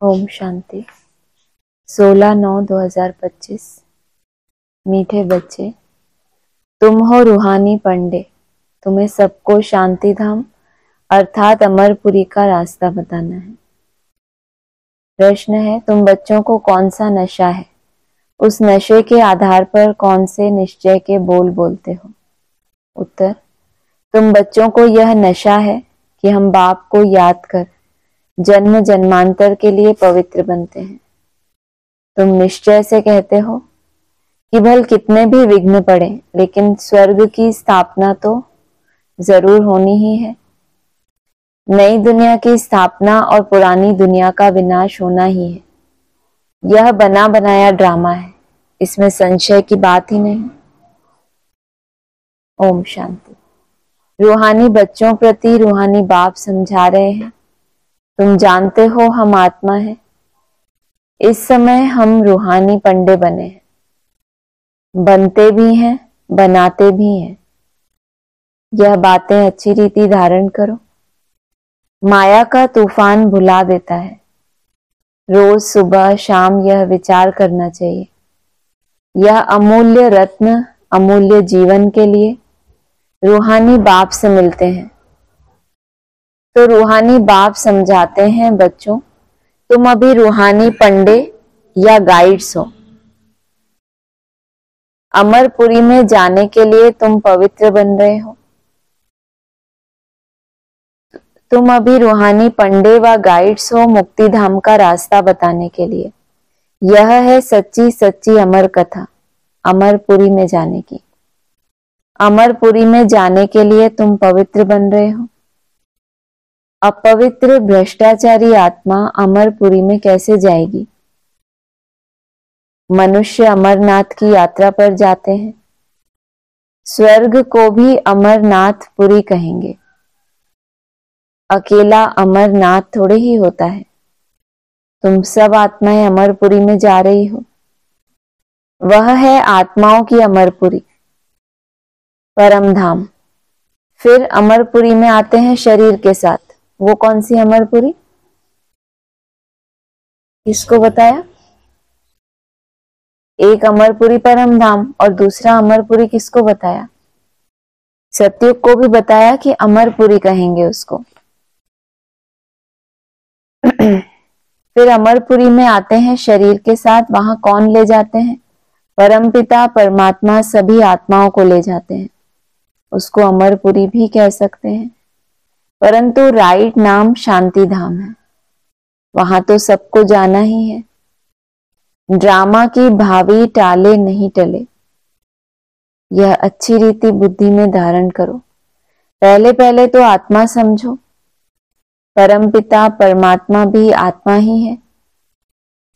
ओम शांति। 16/9/2025। मीठे बच्चे, तुम हो रूहानी पंडे। तुम्हें सबको शांति धाम अर्थात अमरपुरी का रास्ता बताना है। प्रश्न है, तुम बच्चों को कौन सा नशा है, उस नशे के आधार पर कौन से निश्चय के बोल बोलते हो? उत्तर, तुम बच्चों को यह नशा है कि हम बाप को याद कर जन्म जन्मांतर के लिए पवित्र बनते हैं। तुम निश्चय से कहते हो कि भल कितने भी विघ्न पड़े लेकिन स्वर्ग की स्थापना तो जरूर होनी ही है। नई दुनिया की स्थापना और पुरानी दुनिया का विनाश होना ही है। यह बना बनाया ड्रामा है, इसमें संशय की बात ही नहीं। ओम शांति। रूहानी बच्चों प्रति रूहानी बाप समझा रहे हैं, तुम जानते हो हम आत्मा हैं। इस समय हम रूहानी पंडे बने हैं, बनते भी हैं, बनाते भी हैं। यह बातें अच्छी रीति धारण करो। माया का तूफान भुला देता है। रोज सुबह शाम यह विचार करना चाहिए, यह अमूल्य रत्न अमूल्य जीवन के लिए रूहानी बाप से मिलते हैं। तो रूहानी बाप समझाते हैं, बच्चों तुम अभी रूहानी पंडे या गाइड्स हो। अमरपुरी में जाने के लिए तुम पवित्र बन रहे हो। तुम अभी रूहानी पंडे व गाइड्स हो मुक्ति धाम का रास्ता बताने के लिए। यह है सच्ची सच्ची अमर कथा अमरपुरी में जाने की। अमरपुरी में जाने के लिए तुम पवित्र बन रहे हो। अपवित्र भ्रष्टाचारी आत्मा अमरपुरी में कैसे जाएगी? मनुष्य अमरनाथ की यात्रा पर जाते हैं। स्वर्ग को भी अमरनाथ पुरी कहेंगे। अकेला अमरनाथ थोड़े ही होता है। तुम सब आत्माएं अमरपुरी में जा रही हो। वह है आत्माओं की अमरपुरी, परम धाम। फिर अमरपुरी में आते हैं शरीर के साथ। वो कौन सी अमरपुरी? किसको बताया? एक अमरपुरी परम धाम और दूसरा अमरपुरी किसको बताया? सत्युग को भी बताया कि अमरपुरी कहेंगे उसको। फिर अमरपुरी में आते हैं शरीर के साथ। वहां कौन ले जाते हैं? परमपिता परमात्मा सभी आत्माओं को ले जाते हैं। उसको अमरपुरी भी कह सकते हैं, परंतु राइट नाम शांति धाम है। वहां तो सबको जाना ही है। ड्रामा की भावी टाले नहीं टले। यह अच्छी रीति बुद्धि में धारण करो। पहले पहले तो आत्मा समझो। परमपिता परमात्मा भी आत्मा ही है।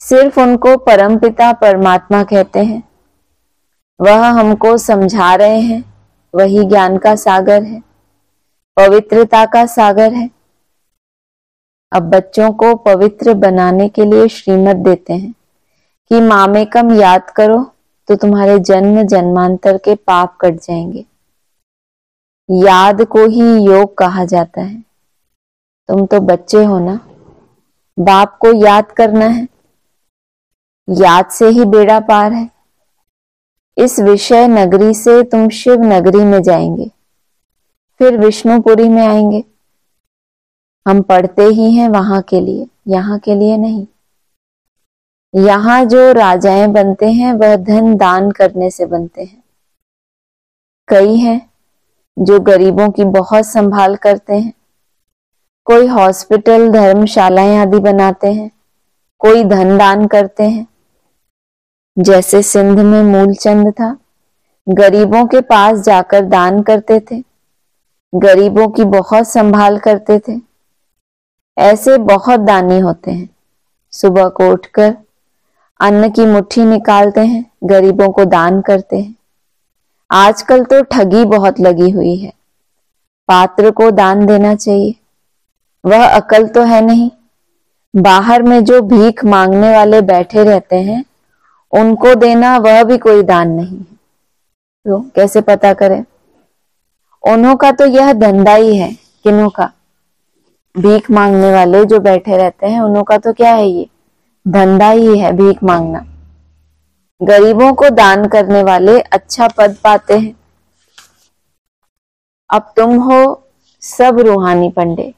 सिर्फ उनको परमपिता परमात्मा कहते हैं। वह हमको समझा रहे हैं। वही ज्ञान का सागर है, पवित्रता का सागर है। अब बच्चों को पवित्र बनाने के लिए श्रीमत देते हैं कि मामेकम याद करो तो तुम्हारे जन्म जन्मांतर के पाप कट जाएंगे। याद को ही योग कहा जाता है। तुम तो बच्चे हो ना, बाप को याद करना है। याद से ही बेड़ा पार है। इस विषय नगरी से तुम शिव नगरी में जाएंगे, फिर विष्णुपुरी में आएंगे। हम पढ़ते ही हैं वहां के लिए, यहाँ के लिए नहीं। यहाँ जो राजाएं बनते हैं वह धन दान करने से बनते हैं। कई हैं जो गरीबों की बहुत संभाल करते हैं। कोई हॉस्पिटल धर्मशालाएं आदि बनाते हैं, कोई धन दान करते हैं। जैसे सिंध में मूलचंद था, गरीबों के पास जाकर दान करते थे, गरीबों की बहुत संभाल करते थे। ऐसे बहुत दानी होते हैं। सुबह को उठकर अन्न की मुट्ठी निकालते हैं, गरीबों को दान करते हैं। आजकल तो ठगी बहुत लगी हुई है। पात्र को दान देना चाहिए, वह अकल तो है नहीं। बाहर में जो भीख मांगने वाले बैठे रहते हैं उनको देना, वह भी कोई दान नहीं है। तो कैसे पता करें? उन्हों का तो यह धंधा ही है। किन्हों का? भीख मांगने वाले जो बैठे रहते हैं उन्हों का तो क्या है, ये धंधा ही है भीख मांगना। गरीबों को दान करने वाले अच्छा पद पाते हैं। अब तुम हो सब रूहानी पंडे।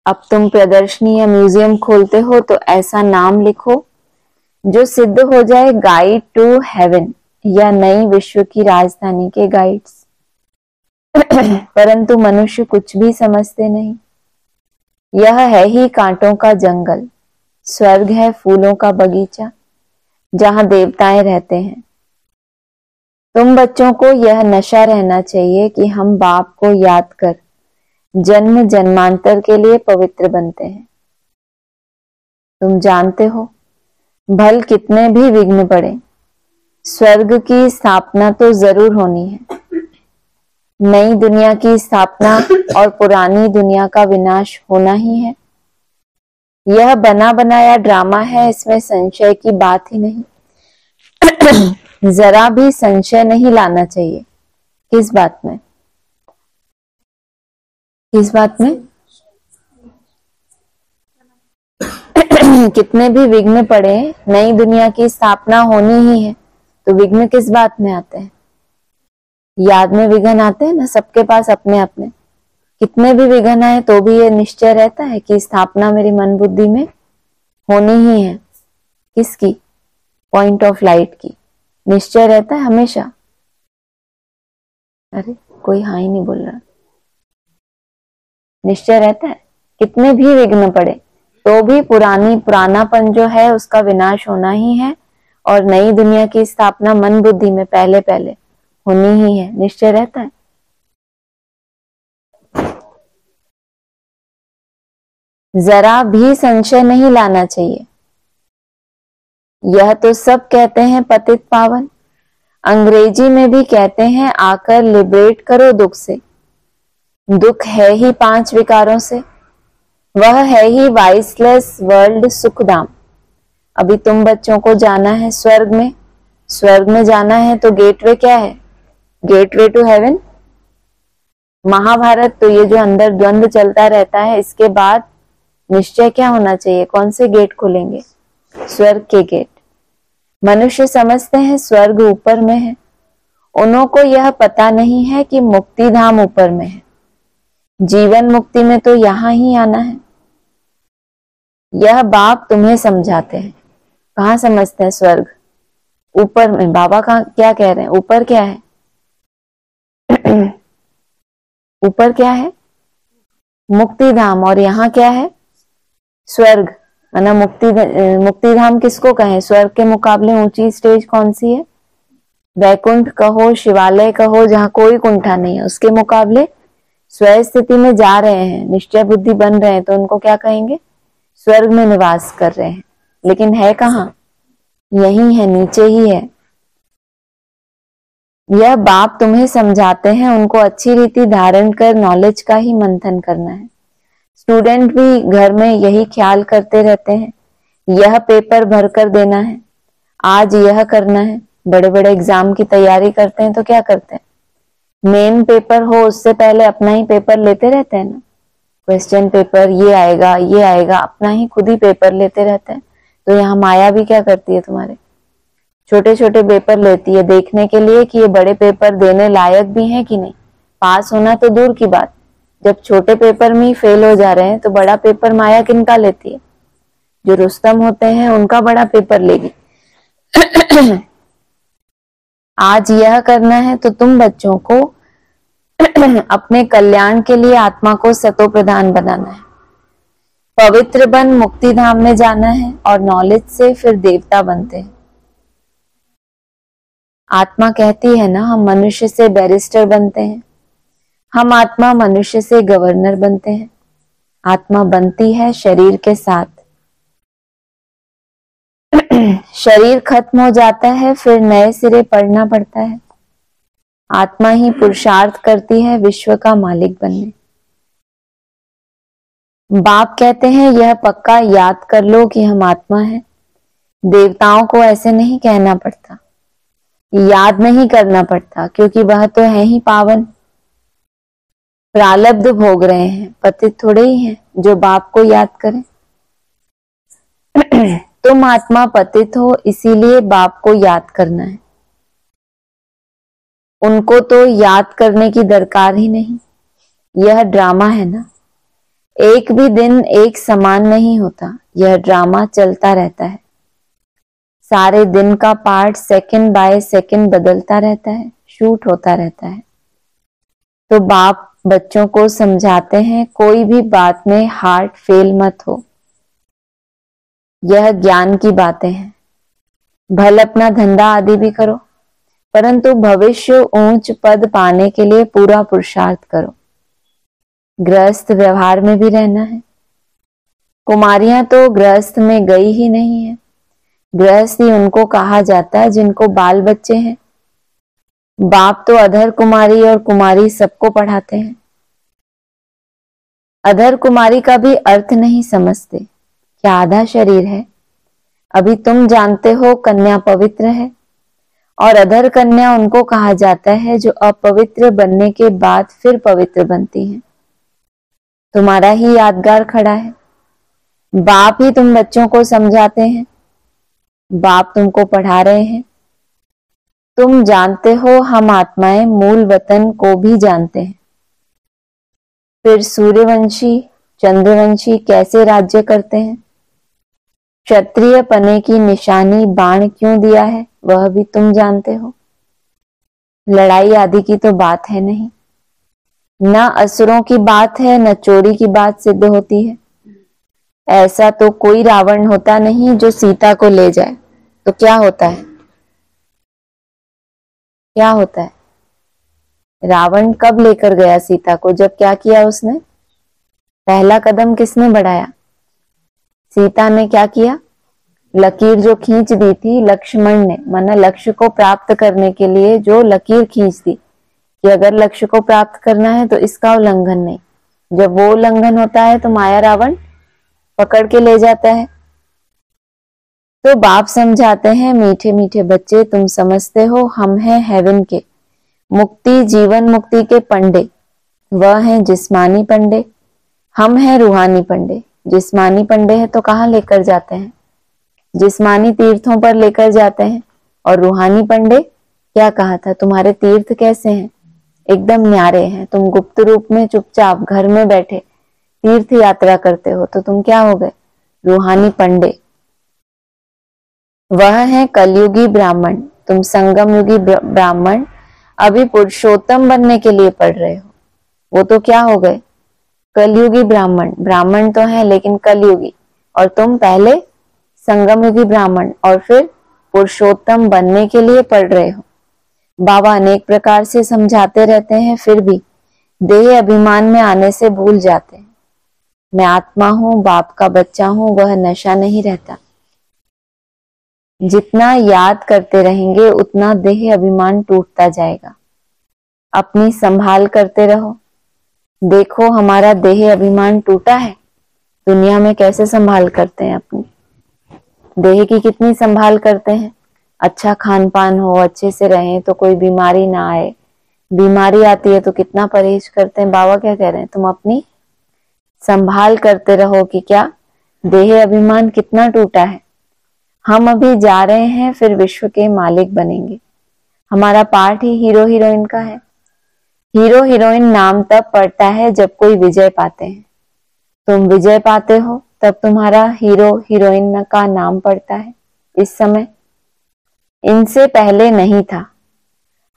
अब तुम प्रदर्शनी या म्यूजियम खोलते हो तो ऐसा नाम लिखो जो सिद्ध हो जाए गाइड टू हेवन या नई विश्व की राजधानी के गाइड्स। परंतु मनुष्य कुछ भी समझते नहीं। यह है ही कांटों का जंगल, स्वर्ग है फूलों का बगीचा जहां देवताएं रहते हैं। तुम बच्चों को यह नशा रहना चाहिए कि हम बाप को याद कर जन्म जन्मांतर के लिए पवित्र बनते हैं। तुम जानते हो भल कितने भी विघ्न पड़े, स्वर्ग की स्थापना तो जरूर होनी है। नई दुनिया की स्थापना और पुरानी दुनिया का विनाश होना ही है। यह बना बनाया ड्रामा है, इसमें संशय की बात ही नहीं। जरा भी संशय नहीं लाना चाहिए। किस बात में? किस बात में? कितने भी विघ्न पड़े, नई दुनिया की स्थापना होनी ही है। तो विघ्न किस बात में आते हैं? याद में विघ्न आते हैं ना सबके पास अपने अपने। कितने भी विघ्न आए तो भी ये निश्चय रहता है कि स्थापना मेरी मन बुद्धि में होनी ही है। किसकी? पॉइंट ऑफ लाइट की। निश्चय रहता है हमेशा। अरे कोई हाँ ही नहीं बोल रहा। निश्चय रहता है कितने भी विघ्न पड़े तो भी पुरानापन जो है उसका विनाश होना ही है और नई दुनिया की स्थापना मन बुद्धि में पहले पहले होनी ही है। निश्चय रहता है। जरा भी संशय नहीं लाना चाहिए। यह तो सब कहते हैं पतित पावन, अंग्रेजी में भी कहते हैं आकर लिबरेट करो दुख से। दुख है ही 5 विकारों से, वह है ही वाइसलेस वर्ल्ड सुखधाम। अभी तुम बच्चों को जाना है स्वर्ग में। स्वर्ग में जाना है तो गेटवे क्या है? Gateway to heaven. महाभारत तो ये जो अंदर द्वंद्व चलता रहता है, इसके बाद निश्चय क्या होना चाहिए? कौन से गेट खुलेंगे? स्वर्ग के गेट। मनुष्य समझते हैं स्वर्ग ऊपर में है, उन्हों को यह पता नहीं है कि मुक्ति धाम ऊपर में है। जीवन मुक्ति में तो यहां ही आना है। यह बाप तुम्हें समझाते हैं। कहां समझते हैं? स्वर्ग ऊपर में। बाबा क्या कह रहे हैं? ऊपर क्या है? ऊपर क्या है? मुक्ति धाम। और यहाँ क्या है? स्वर्ग। माना मुक्ति धाम किसको कहें? स्वर्ग के मुकाबले ऊंची स्टेज कौन सी है? वैकुंठ कहो, शिवालय कहो, जहां कोई कुंठा नहीं है, उसके मुकाबले स्व स्थिति में जा रहे हैं, निश्चय बुद्धि बन रहे हैं, तो उनको क्या कहेंगे? स्वर्ग में निवास कर रहे हैं। लेकिन है कहां? यही है, नीचे ही है। यह बाप तुम्हें समझाते हैं, उनको अच्छी रीति धारण कर नॉलेज का ही मंथन करना है। स्टूडेंट भी घर में यही ख्याल करते रहते हैं, यह पेपर भरकर देना है, आज यह करना है। बड़े बड़े एग्जाम की तैयारी करते हैं तो क्या करते हैं? मेन पेपर हो उससे पहले अपना ही पेपर लेते रहते हैं ना। क्वेश्चन पेपर ये आएगा, अपना ही खुद ही पेपर लेते रहते हैं। तो यहाँ माया भी क्या करती है? तुम्हारे छोटे छोटे पेपर लेती है देखने के लिए कि ये बड़े पेपर देने लायक भी हैं कि नहीं। पास होना तो दूर की बात, जब छोटे पेपर में ही फेल हो जा रहे हैं तो बड़ा पेपर माया किनका लेती है? जो रुस्तम होते हैं उनका बड़ा पेपर लेगी। आज यह करना है तो तुम बच्चों को अपने कल्याण के लिए आत्मा को सतो प्रधान बनाना है। पवित्र बन मुक्ति धाम में जाना है और नॉलेज से फिर देवता बनते हैं। आत्मा कहती है ना, हम मनुष्य से बैरिस्टर बनते हैं, हम आत्मा मनुष्य से गवर्नर बनते हैं। आत्मा बनती है शरीर के साथ। शरीर खत्म हो जाता है, फिर नए सिरे पढ़ना पड़ता है। आत्मा ही पुरुषार्थ करती है विश्व का मालिक बनने। बाप कहते हैं यह पक्का याद कर लो कि हम आत्मा हैं। देवताओं को ऐसे नहीं कहना पड़ता, याद नहीं करना पड़ता, क्योंकि वह तो है ही पावन। प्रारब्ध भोग रहे हैं, पतित थोड़े ही हैं जो बाप को याद करें। तुम आत्मा पतित हो, इसीलिए बाप को याद करना है। उनको तो याद करने की दरकार ही नहीं। यह ड्रामा है ना, एक भी दिन एक समान नहीं होता, यह ड्रामा चलता रहता है। सारे दिन का पार्ट सेकंड बाय सेकंड बदलता रहता है, शूट होता रहता है। तो बाप बच्चों को समझाते हैं, कोई भी बात में हार्ट फेल मत हो। यह ज्ञान की बातें हैं। भल अपना धंधा आदि भी करो, परंतु भविष्य ऊंच पद पाने के लिए पूरा पुरुषार्थ करो। गृहस्थ व्यवहार में भी रहना है। कुमारियां तो गृहस्थ में गई ही नहीं है। गृहस्थी उनको कहा जाता है जिनको बाल बच्चे हैं। बाप तो अधर कुमारी और कुमारी सबको पढ़ाते हैं। अधर कुमारी का भी अर्थ नहीं समझते। क्या आधा शरीर है? अभी तुम जानते हो कन्या पवित्र है, और अधर कन्या उनको कहा जाता है जो अपवित्र बनने के बाद फिर पवित्र बनती हैं। तुम्हारा ही यादगार खड़ा है। बाप ही तुम बच्चों को समझाते हैं, बाप तुमको पढ़ा रहे हैं। तुम जानते हो हम आत्माएं मूल वतन को भी जानते हैं। फिर सूर्यवंशी चंद्रवंशी कैसे राज्य करते हैं? क्षत्रिय पने की निशानी बाण क्यों दिया है वह भी तुम जानते हो। लड़ाई आदि की तो बात है नहीं, न असुरों की बात है, न चोरी की बात सिद्ध होती है। ऐसा तो कोई रावण होता नहीं जो सीता को ले जाए। तो क्या होता है? क्या होता है? रावण कब लेकर गया सीता को? जब क्या किया उसने? पहला कदम किसने बढ़ाया? सीता ने क्या किया? लकीर जो खींच दी थी लक्ष्मण ने, माना लक्ष्य को प्राप्त करने के लिए जो लकीर खींच दी कि अगर लक्ष्य को प्राप्त करना है तो इसका उल्लंघन नहीं। जब वो उल्लंघन होता है तो माया रावण पकड़ के ले जाता है। तो बाप समझाते हैं, मीठे मीठे बच्चे तुम समझते हो हम हैं हेवन के मुक्ति जीवन मुक्ति के पंडे। वह हैं जिस्मानी पंडे, हम हैं रूहानी पंडे। जिस्मानी पंडे है तो कहाँ लेकर जाते हैं? जिस्मानी तीर्थों पर लेकर जाते हैं। और रूहानी पंडे क्या कहा था? तुम्हारे तीर्थ कैसे हैं? एकदम न्यारे हैं। तुम गुप्त रूप में चुपचाप घर में बैठे तीर्थ यात्रा करते हो, तो तुम क्या हो गए? रूहानी पंडे। वह है कलयुगी ब्राह्मण। तुम संगम युगी ब्राह्मण अभी पुरुषोत्तम बनने के लिए पढ़ रहे हो। वो तो क्या हो गए? कलयुगी ब्राह्मण। ब्राह्मण तो है लेकिन कलयुगी। और तुम पहले संगम युगी ब्राह्मण और फिर पुरुषोत्तम बनने के लिए पढ़ रहे हो। बाबा अनेक प्रकार से समझाते रहते हैं, फिर भी देह अभिमान में आने से भूल जाते हैं। मैं आत्मा हूं, बाप का बच्चा हूं, वह नशा नहीं रहता। जितना याद करते रहेंगे उतना देह अभिमान टूटता जाएगा। अपनी संभाल करते रहो। देखो हमारा देह अभिमान टूटा है। दुनिया में कैसे संभाल करते हैं? अपनी देह की कितनी संभाल करते हैं। अच्छा खान पान हो, अच्छे से रहें तो कोई बीमारी ना आए। बीमारी आती है तो कितना परहेज करते हैं। बाबा क्या कह रहे हैं? तुम अपनी संभाल करते रहो कि क्या देह अभिमान कितना टूटा है। हम अभी जा रहे हैं, फिर विश्व के मालिक बनेंगे। हमारा पार्ट ही हीरो हीरोइन का है। हीरो हीरोइन नाम तब पड़ता है जब कोई विजय पाते हैं। तुम विजय पाते हो तब तुम्हारा हीरो हीरोइन का नाम पड़ता है। इस समय इनसे पहले नहीं था।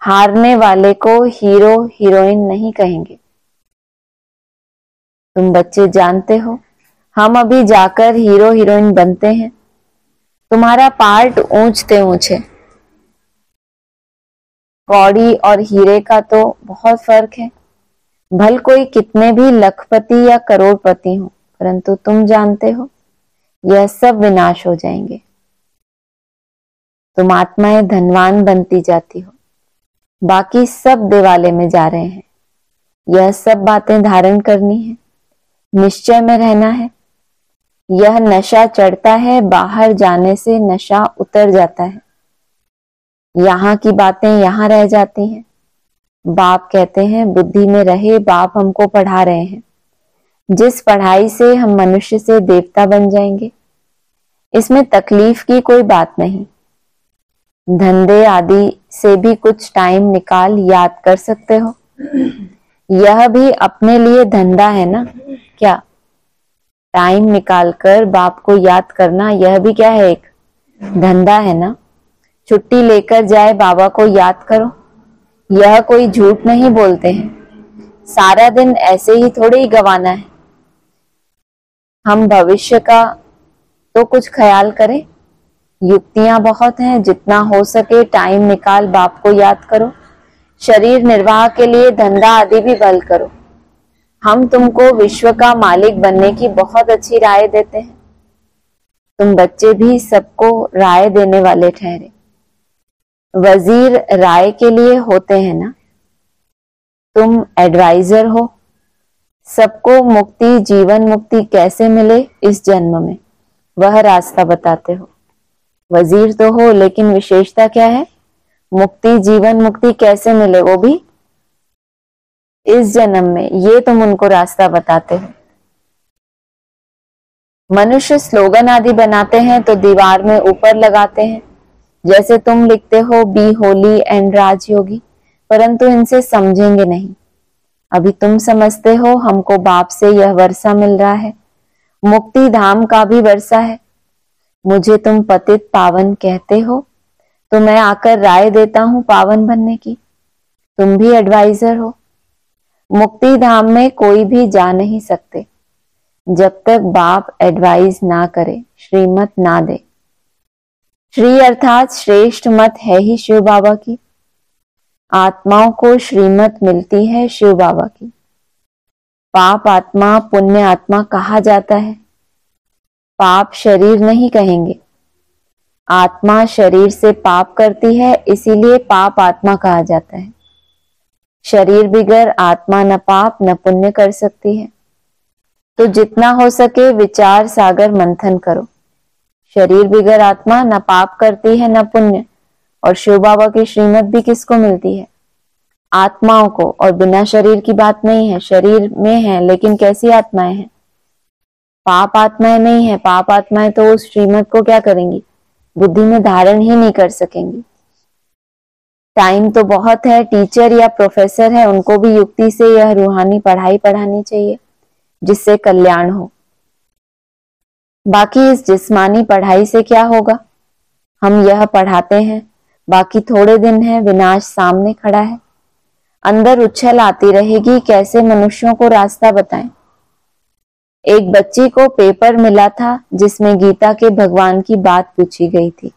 हारने वाले को हीरो हीरोइन नहीं कहेंगे। तुम बच्चे जानते हो हम अभी जाकर हीरो हीरोइन बनते हैं। तुम्हारा पार्ट ऊंचते ऊंचे। कौड़ी और हीरे का तो बहुत फर्क है। भल कोई कितने भी लखपति या करोड़पति हो, परंतु तुम जानते हो यह सब विनाश हो जाएंगे। तुम आत्माएं धनवान बनती जाती हो, बाकी सब दिवाले में जा रहे हैं। यह सब बातें धारण करनी है, निश्चय में रहना है। यह नशा चढ़ता है, बाहर जाने से नशा उतर जाता है। यहाँ की बातें यहाँ रह जाती हैं। बाप कहते हैं बुद्धि में रहे, बाप हमको पढ़ा रहे हैं। जिस पढ़ाई से हम मनुष्य से देवता बन जाएंगे, इसमें तकलीफ की कोई बात नहीं। धंधे आदि से भी कुछ टाइम निकाल याद कर सकते हो। यह भी अपने लिए धंधा है ना। क्या टाइम निकाल कर बाप को याद करना, यह भी क्या है, एक धंधा है ना। छुट्टी लेकर जाए बाबा को याद करो, यह कोई झूठ नहीं बोलते हैं। सारा दिन ऐसे ही थोड़ी ही गंवाना है। हम भविष्य का तो कुछ ख्याल करें। युक्तियां बहुत हैं, जितना हो सके टाइम निकाल बाप को याद करो। शरीर निर्वाह के लिए धंधा आदि भी बल करो। हम तुमको विश्व का मालिक बनने की बहुत अच्छी राय देते हैं। तुम बच्चे भी सबको राय देने वाले ठहरे। वजीर राय के लिए होते हैं ना, तुम एडवाइजर हो। सबको मुक्ति, जीवन मुक्ति कैसे मिले इस जन्म में, वह रास्ता बताते हो। वजीर तो हो, लेकिन विशेषता क्या है? मुक्ति, जीवन मुक्ति कैसे मिले, वो भी इस जन्म में, ये तुम उनको रास्ता बताते हो। मनुष्य स्लोगन आदि बनाते हैं तो दीवार में ऊपर लगाते हैं, जैसे तुम लिखते हो बी होली एंड राजयोगी, परंतु इनसे समझेंगे नहीं। अभी तुम समझते हो हमको बाप से यह वर्षा मिल रहा है, मुक्ति धाम का भी वर्षा है। मुझे तुम पतित पावन कहते हो, तो मैं आकर राय देता हूं पावन बनने की। तुम भी एडवाइजर हो। मुक्ति धाम में कोई भी जा नहीं सकते जब तक बाप एडवाइज ना करे, श्रीमत ना दे। श्री अर्थात श्रेष्ठ मत है ही शिव बाबा की। आत्माओं को श्रीमत मिलती है शिव बाबा की। पाप आत्मा, पुण्य आत्मा कहा जाता है। पाप शरीर नहीं कहेंगे। आत्मा शरीर से पाप करती है, इसीलिए पाप आत्मा कहा जाता है। शरीर बिगर आत्मा न पाप न पुण्य कर सकती है। तो जितना हो सके विचार सागर मंथन करो। शरीर बिगर आत्मा न पाप करती है न पुण्य, और शिव बाबा की श्रीमत भी किसको मिलती है? आत्माओं को। और बिना शरीर की बात नहीं है, शरीर में है, लेकिन कैसी आत्माएं हैं? पाप आत्माएं नहीं है। पाप आत्माएं तो उस श्रीमत को क्या करेंगी? बुद्धि में धारण ही नहीं कर सकेंगी। टाइम तो बहुत है, टीचर या प्रोफेसर है, उनको भी युक्ति से यह रूहानी पढ़ाई पढ़ानी चाहिए जिससे कल्याण हो। बाकी इस जिस्मानी पढ़ाई से क्या होगा? हम यह पढ़ाते हैं, बाकी थोड़े दिन है, विनाश सामने खड़ा है। अंदर उछल आती रहेगी, कैसे मनुष्यों को रास्ता बताएं। एक बच्ची को पेपर मिला था जिसमें गीता के भगवान की बात पूछी गई थी,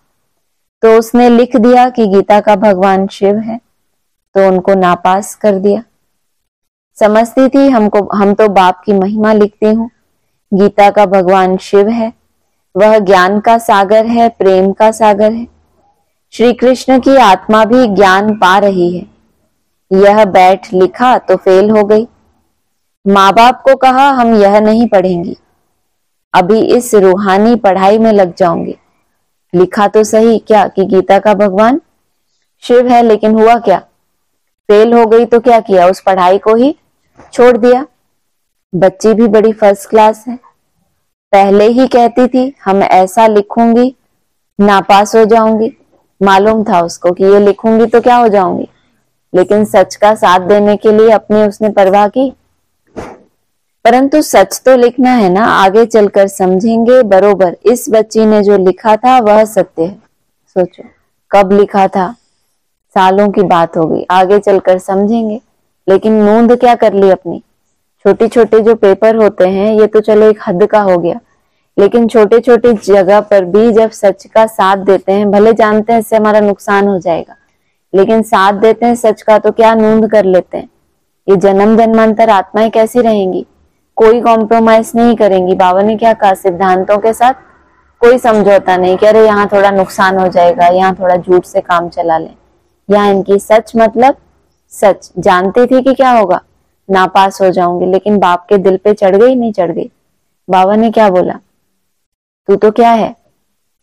तो उसने लिख दिया कि गीता का भगवान शिव है, तो उनको नापास कर दिया। समझती थी हम तो बाप की महिमा लिखती हूँ। गीता का भगवान शिव है, वह ज्ञान का सागर है, प्रेम का सागर है। श्री कृष्ण की आत्मा भी ज्ञान पा रही है। यह बैठ लिखा तो फेल हो गई। माँ बाप को कहा हम यह नहीं पढ़ेंगी, अभी इस रूहानी पढ़ाई में लग जाऊंगी। लिखा तो सही क्या कि गीता का भगवान शिव है, लेकिन हुआ क्या? फेल हो गई। तो क्या किया? उस पढ़ाई को ही छोड़ दिया। बच्ची भी बड़ी फर्स्ट क्लास है, पहले ही कहती थी हम ऐसा लिखूंगी नापास हो जाऊंगी। मालूम था उसको कि ये लिखूंगी तो क्या हो जाऊंगी, लेकिन सच का साथ देने के लिए अपनी उसने परवाह की। परंतु सच तो लिखना है ना, आगे चलकर समझेंगे बरोबर। इस बच्ची ने जो लिखा था वह सत्य है। सोचो कब लिखा था, सालों की बात हो गई, आगे चलकर समझेंगे। लेकिन नूंद क्या कर ली अपनी। छोटे छोटे जो पेपर होते हैं ये तो चलो एक हद का हो गया, लेकिन छोटे छोटे जगह पर भी जब सच का साथ देते हैं, भले जानते हैं इससे हमारा नुकसान हो जाएगा, लेकिन साथ देते हैं सच का, तो क्या नूंद कर लेते हैं। ये जन्म जन्मांतर आत्माएं कैसी रहेंगी? कोई कॉम्प्रोमाइज नहीं करेंगी। बाबा ने क्या कहा? सिद्धांतों के साथ कोई समझौता नहीं। कह रहे यहाँ थोड़ा नुकसान हो जाएगा, यहाँ थोड़ा झूठ से काम चला लें। यहाँ इनकी सच मतलब सच। जानती थी कि क्या होगा, नापास हो जाऊंगी, लेकिन बाप के दिल पे चढ़ गई, नहीं चढ़ गई। बाबा ने क्या बोला? तू तो क्या है,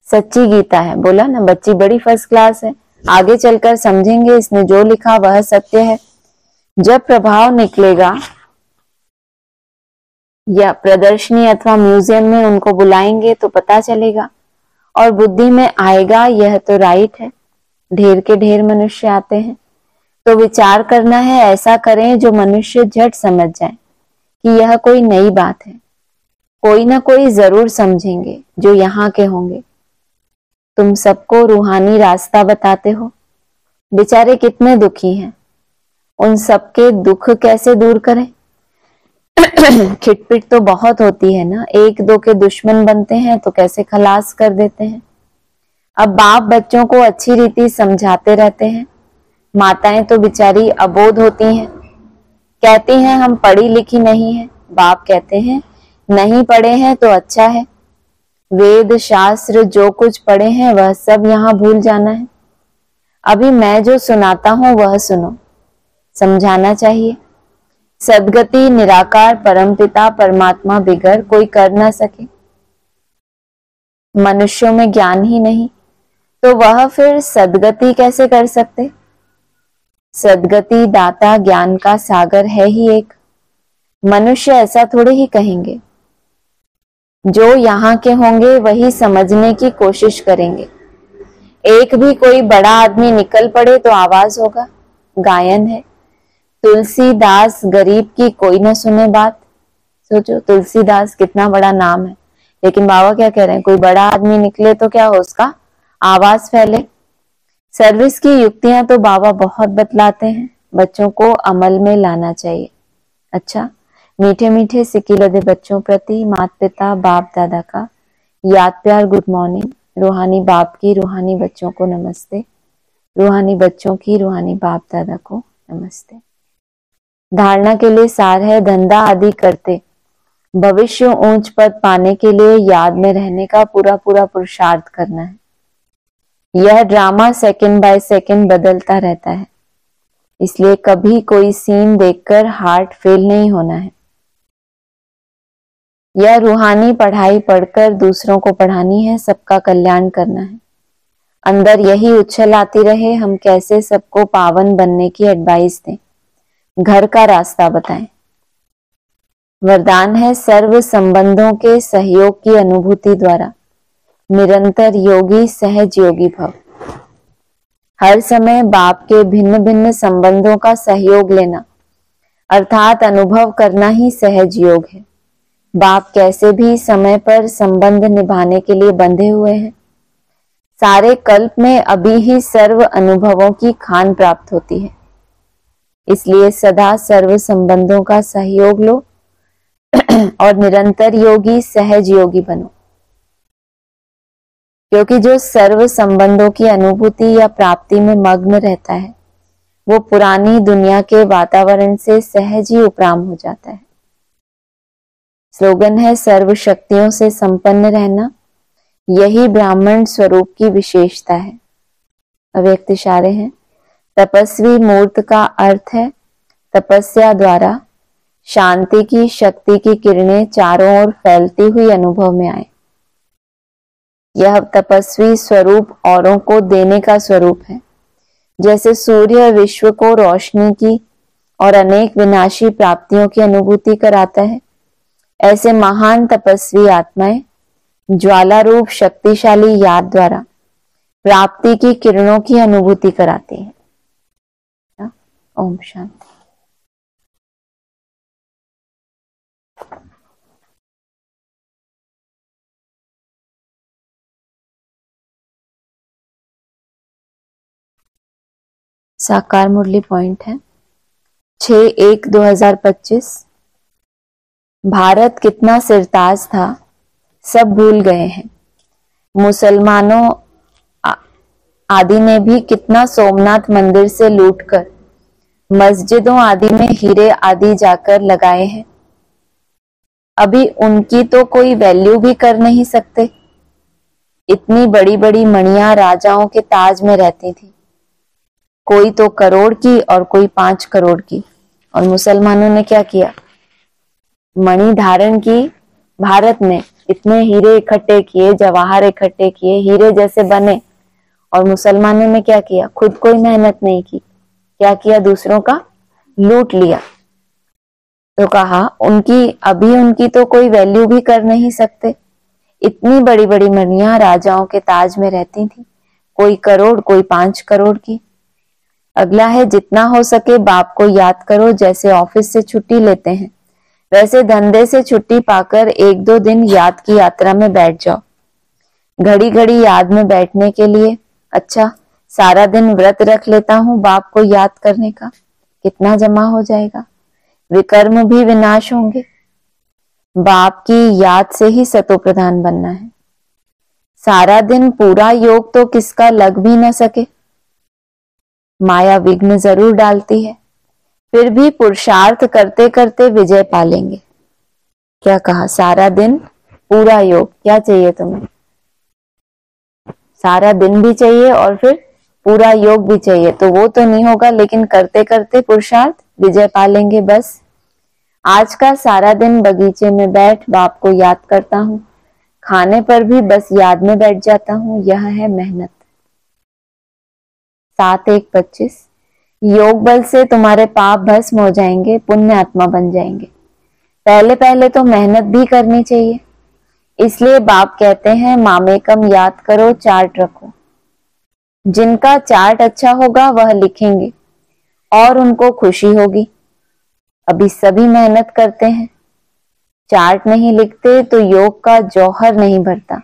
सच्ची गीता है। बोला ना, बच्ची बड़ी फर्स्ट क्लास है, आगे चलकर समझेंगे इसने जो लिखा वह सत्य है। जब प्रभाव निकलेगा या प्रदर्शनी अथवा म्यूजियम में उनको बुलाएंगे तो पता चलेगा और बुद्धि में आएगा यह तो राइट है, ढेर के ढेर मनुष्य आते हैं, तो विचार करना है ऐसा करें जो मनुष्य झट समझ जाए कि यह कोई नई बात है। कोई ना कोई जरूर समझेंगे जो यहाँ के होंगे। तुम सबको रूहानी रास्ता बताते हो, बेचारे कितने दुखी हैं, उन सबके दुख कैसे दूर करें? खिटपिट तो बहुत होती है ना, एक दो के दुश्मन बनते हैं तो कैसे खलास कर देते हैं। अब बाप बच्चों को अच्छी रीति समझाते रहते हैं, माताएं तो बेचारी अबोध होती हैं, कहती हैं हम पढ़ी लिखी नहीं है। बाप कहते हैं नहीं पढ़े हैं तो अच्छा है, वेद शास्त्र जो कुछ पढ़े हैं वह सब यहाँ भूल जाना है। अभी मैं जो सुनाता हूं वह सुनो, समझाना चाहिए। सदगति निराकार परमपिता परमात्मा बिगर कोई कर ना सके। मनुष्यों में ज्ञान ही नहीं तो वह फिर सदगति कैसे कर सकते? सदगति दाता ज्ञान का सागर है ही एक। मनुष्य ऐसा थोड़े ही कहेंगे, जो यहाँ के होंगे वही समझने की कोशिश करेंगे। एक भी कोई बड़ा आदमी निकल पड़े तो आवाज होगा, गायन है। तुलसीदास गरीब की कोई न सुने बात। सोचो तुलसीदास कितना बड़ा नाम है, लेकिन बाबा क्या कह रहे हैं, कोई बड़ा आदमी निकले तो क्या हो, उसका आवाज फैले। सर्विस की युक्तियां तो बाबा बहुत बतलाते हैं, बच्चों को अमल में लाना चाहिए। अच्छा, मीठे मीठे सिकिलदे बच्चों प्रति माता पिता बाप दादा का याद प्यार गुड मॉर्निंग। रूहानी बाप की रूहानी बच्चों को नमस्ते, रूहानी बच्चों की रूहानी बाप दादा को नमस्ते। धारणा के लिए सार है, धंधा आदि करते भविष्य ऊंच पद पाने के लिए याद में रहने का पूरा पूरा पुरुषार्थ करना है। यह ड्रामा सेकंड बाय सेकंड बदलता रहता है, इसलिए कभी कोई सीन देखकर हार्ट फेल नहीं होना है। यह रूहानी पढ़ाई पढ़कर दूसरों को पढ़ानी है, सबका कल्याण करना है। अंदर यही उछल आती रहे, हम कैसे सबको पावन बनने की एडवाइस दें, घर का रास्ता बताएं। वरदान है सर्व संबंधों के सहयोग की अनुभूति द्वारा निरंतर योगी सहज योगी भव। हर समय बाप के भिन्न भिन्न संबंधों का सहयोग लेना अर्थात अनुभव करना ही सहज योग है। बाप कैसे भी समय पर संबंध निभाने के लिए बंधे हुए हैं। सारे कल्प में अभी ही सर्व अनुभवों की खान प्राप्त होती है, इसलिए सदा सर्व संबंधों का सहयोग लो और निरंतर योगी सहज योगी बनो। क्योंकि जो सर्व संबंधों की अनुभूति या प्राप्ति में मग्न रहता है वो पुरानी दुनिया के वातावरण से सहज ही उपराम हो जाता है। स्लोगन है सर्व शक्तियों से संपन्न रहना, यही ब्राह्मण स्वरूप की विशेषता है। अव्यक्त इशारे हैं। तपस्वी मूर्त का अर्थ है तपस्या द्वारा शांति की शक्ति की किरणें चारों ओर फैलती हुई अनुभव में आए। यह तपस्वी स्वरूप औरों को देने का स्वरूप है। जैसे सूर्य विश्व को रोशनी की और अनेक विनाशी प्राप्तियों की अनुभूति कराता है, ऐसे महान तपस्वी आत्माएं ज्वाला रूप शक्तिशाली याद द्वारा प्राप्ति की किरणों की अनुभूति कराती है। ओम शांति। साकार मुरली पॉइंट है 6/1/2025। भारत कितना सिरताज था सब भूल गए हैं। मुसलमानों आदि ने भी कितना सोमनाथ मंदिर से लूटकर मस्जिदों आदि में हीरे आदि जाकर लगाए हैं। अभी उनकी तो कोई वैल्यू भी कर नहीं सकते। इतनी बड़ी बड़ी मणियां राजाओं के ताज में रहती थी, कोई तो करोड़ की और कोई 5 करोड़ की। और मुसलमानों ने क्या किया, मणि धारण की, भारत में इतने हीरे इकट्ठे किए, जवाहर इकट्ठे किए, हीरे जैसे बने। और मुसलमानों ने क्या किया, खुद कोई मेहनत नहीं की, क्या किया, दूसरों का लूट लिया। तो कहा उनकी तो कोई वैल्यू भी कर नहीं सकते। इतनी बड़ी बड़ी मणियां राजाओं के ताज में रहती थी, कोई करोड़ कोई 5 करोड़ की। अगला है जितना हो सके बाप को याद करो, जैसे ऑफिस से छुट्टी लेते हैं वैसे धंधे से छुट्टी पाकर 1-2 दिन याद की यात्रा में बैठ जाओ। घड़ी घड़ी याद में बैठने के लिए अच्छा सारा दिन व्रत रख लेता हूं बाप को याद करने का, कितना जमा हो जाएगा, विकर्म भी विनाश होंगे। बाप की याद से ही सतो प्रधान बनना है। सारा दिन पूरा योग तो किसका लग भी न सके। माया विघ्न जरूर डालती है, फिर भी पुरुषार्थ करते करते विजय पालेंगे। क्या कहा? सारा दिन पूरा योग। क्या चाहिए तुम्हें? सारा दिन भी चाहिए और फिर पूरा योग भी चाहिए। तो वो तो नहीं होगा, लेकिन करते करते पुरुषार्थ विजय पालेंगे। बस आज का सारा दिन बगीचे में बैठ बाप को याद करता हूँ, खाने पर भी बस याद में बैठ जाता हूँ, यह है मेहनत। 7-1-25 योग बल से तुम्हारे पाप भस्म हो जाएंगे, पुण्य आत्मा बन जाएंगे। पहले पहले तो मेहनत भी करनी चाहिए, इसलिए बाप कहते हैं मामेकम याद करो, चार्ट रखो। जिनका चार्ट अच्छा होगा वह लिखेंगे और उनको खुशी होगी। अभी सभी मेहनत करते हैं, चार्ट नहीं लिखते तो योग का जौहर नहीं भरता।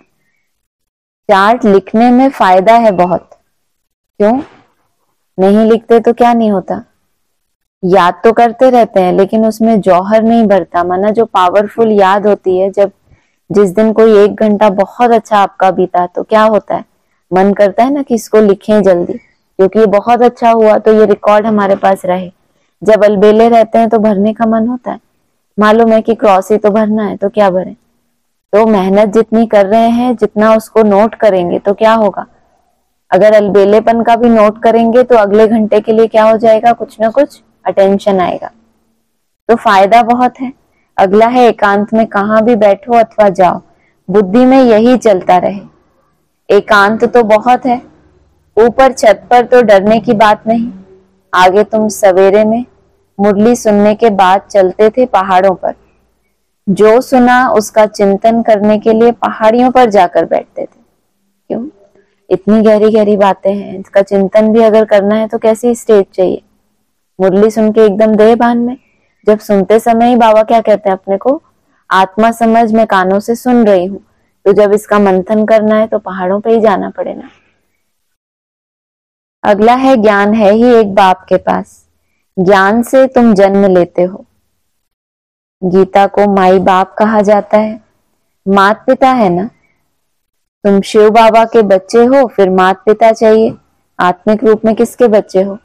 चार्ट लिखने में फायदा है बहुत। क्यों नहीं लिखते? तो क्या नहीं होता, याद तो करते रहते हैं लेकिन उसमें जौहर नहीं भरता। माना जो पावरफुल याद होती है, जब जिस दिन कोई 1 घंटा बहुत अच्छा आपका बीता तो क्या होता है, मन करता है ना कि इसको लिखें जल्दी, क्योंकि ये बहुत अच्छा हुआ तो ये रिकॉर्ड हमारे पास रहे। जब अलबेले रहते हैं तो भरने का मन होता है, मालूम है कि क्रॉस ही तो भरना है तो क्या भरें। तो मेहनत जितनी कर रहे हैं जितना उसको नोट करेंगे तो क्या होगा, अगर अलबेलेपन का भी नोट करेंगे तो अगले घंटे के लिए क्या हो जाएगा, कुछ ना कुछ अटेंशन आएगा। तो फायदा बहुत है। अगला है एकांत में कहां भी बैठो अथवा जाओ, बुद्धि में यही चलता रहे। एकांत तो बहुत है, ऊपर छत पर तो डरने की बात नहीं। आगे तुम सवेरे में मुरली सुनने के बाद चलते थे पहाड़ों पर, जो सुना उसका चिंतन करने के लिए पहाड़ियों पर जाकर बैठते थे। क्यों? इतनी गहरी गहरी बातें हैं, इसका चिंतन भी अगर करना है तो कैसी स्टेज चाहिए। मुरली सुन के एकदम देह भान में, जब सुनते समय ही बाबा क्या कहते हैं अपने को, आत्मा समझ मैं कानों से सुन रही हूं। तो जब इसका मंथन करना है तो पहाड़ों पे ही जाना पड़ेगा। अगला है ज्ञान है ही एक बाप के पास, ज्ञान से तुम जन्म लेते हो। गीता को माई बाप कहा जाता है, मात पिता है ना। तुम शिव बाबा के बच्चे हो, फिर मात पिता चाहिए। आत्मिक रूप में किसके बच्चे हो?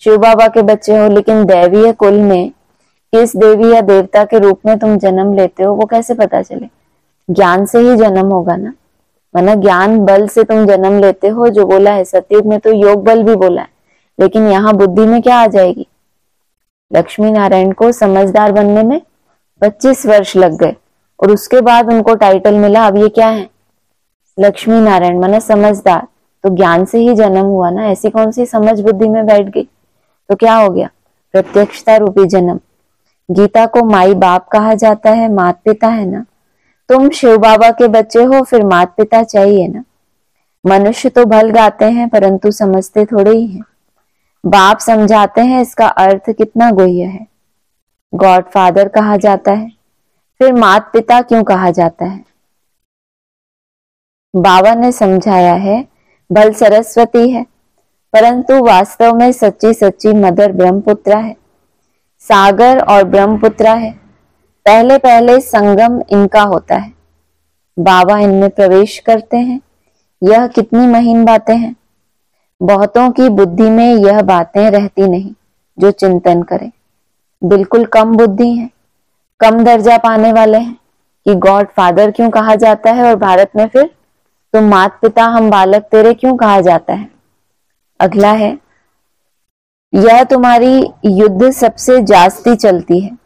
शिव बाबा के बच्चे हो, लेकिन दैवीय कुल में किस देवी या देवता के रूप में तुम जन्म लेते हो वो कैसे पता चले? ज्ञान से ही जन्म होगा ना, वरना ज्ञान बल से तुम जन्म लेते हो। जो बोला है सतयुग में तो योग बल भी बोला है, लेकिन यहाँ बुद्धि में क्या आ जाएगी? लक्ष्मी नारायण को समझदार बनने में 25 वर्ष लग गए और उसके बाद उनको टाइटल मिला। अब ये क्या है? लक्ष्मी नारायण माने समझदार। तो ज्ञान से ही जन्म हुआ ना, ऐसी कौन सी समझ बुद्धि में बैठ गई? तो क्या हो गया? प्रत्यक्षता रूपी जन्म। गीता को माई बाप कहा जाता है, मात पिता है ना। तुम शिव बाबा के बच्चे हो, फिर मात पिता चाहिए ना। मनुष्य तो भल गाते हैं परंतु समझते थोड़े ही हैं। बाप समझाते हैं इसका अर्थ कितना गुह्य है। गॉड फादर कहा जाता है, फिर मात पिता क्यों कहा जाता है? बाबा ने समझाया है भल सरस्वती है, परंतु वास्तव में सच्ची सच्ची मदर ब्रह्मपुत्रा है। सागर और ब्रह्मपुत्रा है, पहले पहले संगम इनका होता है, बाबा इनमें प्रवेश करते हैं। यह कितनी महीन बातें हैं। बहुतों की बुद्धि में यह बातें रहती नहीं जो चिंतन करें। बिल्कुल कम बुद्धि है, कम दर्जा पाने वाले हैं कि गॉड फादर क्यों कहा जाता है और भारत में फिर तुम मात पिता हम बालक तेरे क्यों कहा जाता है। अगला है यह तुम्हारी युद्ध सबसे जास्ती चलती है।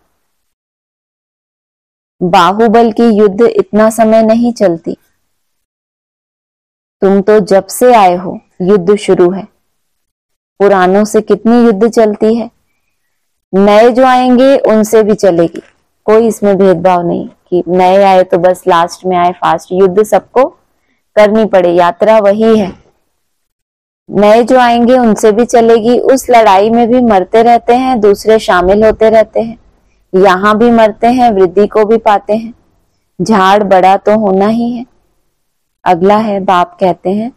बाहुबल की युद्ध इतना समय नहीं चलती। तुम तो जब से आए हो युद्ध शुरू है। पुरानों से कितनी युद्ध चलती है, नए जो आएंगे उनसे भी चलेगी, कोई इसमें भेदभाव नहीं कि नए आए तो बस लास्ट में आए फास्ट। युद्ध सबको करनी पड़े, यात्रा वही है। नए जो आएंगे उनसे भी चलेगी, उस लड़ाई में भी मरते रहते हैं, दूसरे शामिल होते रहते हैं, यहाँ भी मरते हैं, वृद्धि को भी पाते हैं, झाड़ बड़ा तो होना ही है। अगला है, बाप कहते हैं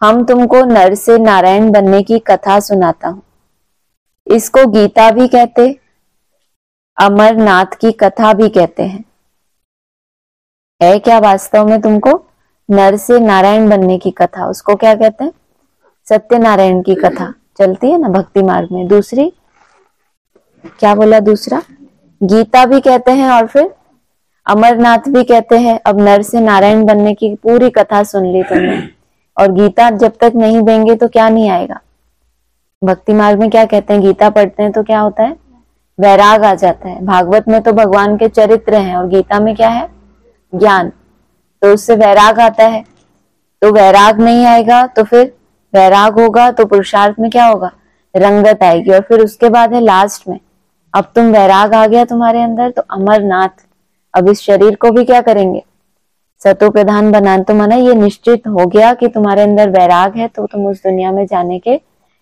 हम तुमको नर से नारायण बनने की कथा सुनाता हूं। इसको गीता भी कहते, अमरनाथ की कथा भी कहते हैं। है क्या वास्तव में तुमको नर से नारायण बनने की कथा, उसको क्या कहते हैं? सत्यनारायण की कथा चलती है ना भक्ति मार्ग में। दूसरी क्या बोला? दूसरा गीता भी कहते हैं और फिर अमरनाथ भी कहते हैं। अब नर से नारायण बनने की पूरी कथा सुन ली तुमने, और गीता जब तक नहीं देंगे तो क्या नहीं आएगा। भक्ति मार्ग में क्या कहते हैं? गीता पढ़ते हैं तो क्या होता है? वैराग आ जाता है। भागवत में तो भगवान के चरित्र हैं और गीता में क्या है? ज्ञान। तो उससे वैराग आता है। तो वैराग नहीं आएगा तो फिर वैराग होगा तो पुरुषार्थ में क्या होगा? रंगत आएगी। और फिर उसके बाद है लास्ट में, अब तुम वैराग आ गया तुम्हारे अंदर तो अमरनाथ। अब इस शरीर को भी क्या करेंगे? सतो प्रधान बनाना। तो माना ये निश्चित हो गया कि तुम्हारे अंदर वैराग है तो तुम उस दुनिया में जाने के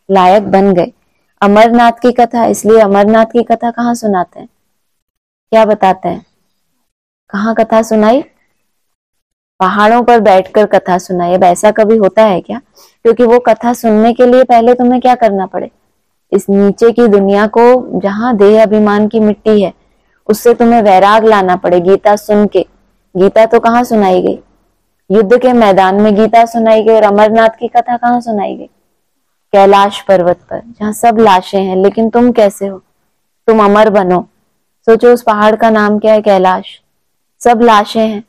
लायक बन गए। अमरनाथ की कथा, इसलिए अमरनाथ की कथा कहाँ सुनाते हैं? क्या बताते हैं? कहाँ कथा सुनाई? पहाड़ों पर बैठकर कथा सुनाई। अब ऐसा कभी होता है क्या? क्योंकि वो कथा सुनने के लिए पहले तुम्हें क्या करना पड़े? इस नीचे की दुनिया को, जहां देह अभिमान की मिट्टी है, उससे तुम्हें वैराग लाना पड़े। गीता सुन के, गीता तो कहाँ सुनाई गई? युद्ध के मैदान में गीता सुनाई गई। और अमरनाथ की कथा कहाँ सुनाई गई? कैलाश पर्वत पर, जहां सब लाशें हैं। लेकिन तुम कैसे हो? तुम अमर बनो। सोचो उस पहाड़ का नाम क्या है? कैलाश। सब लाशें हैं,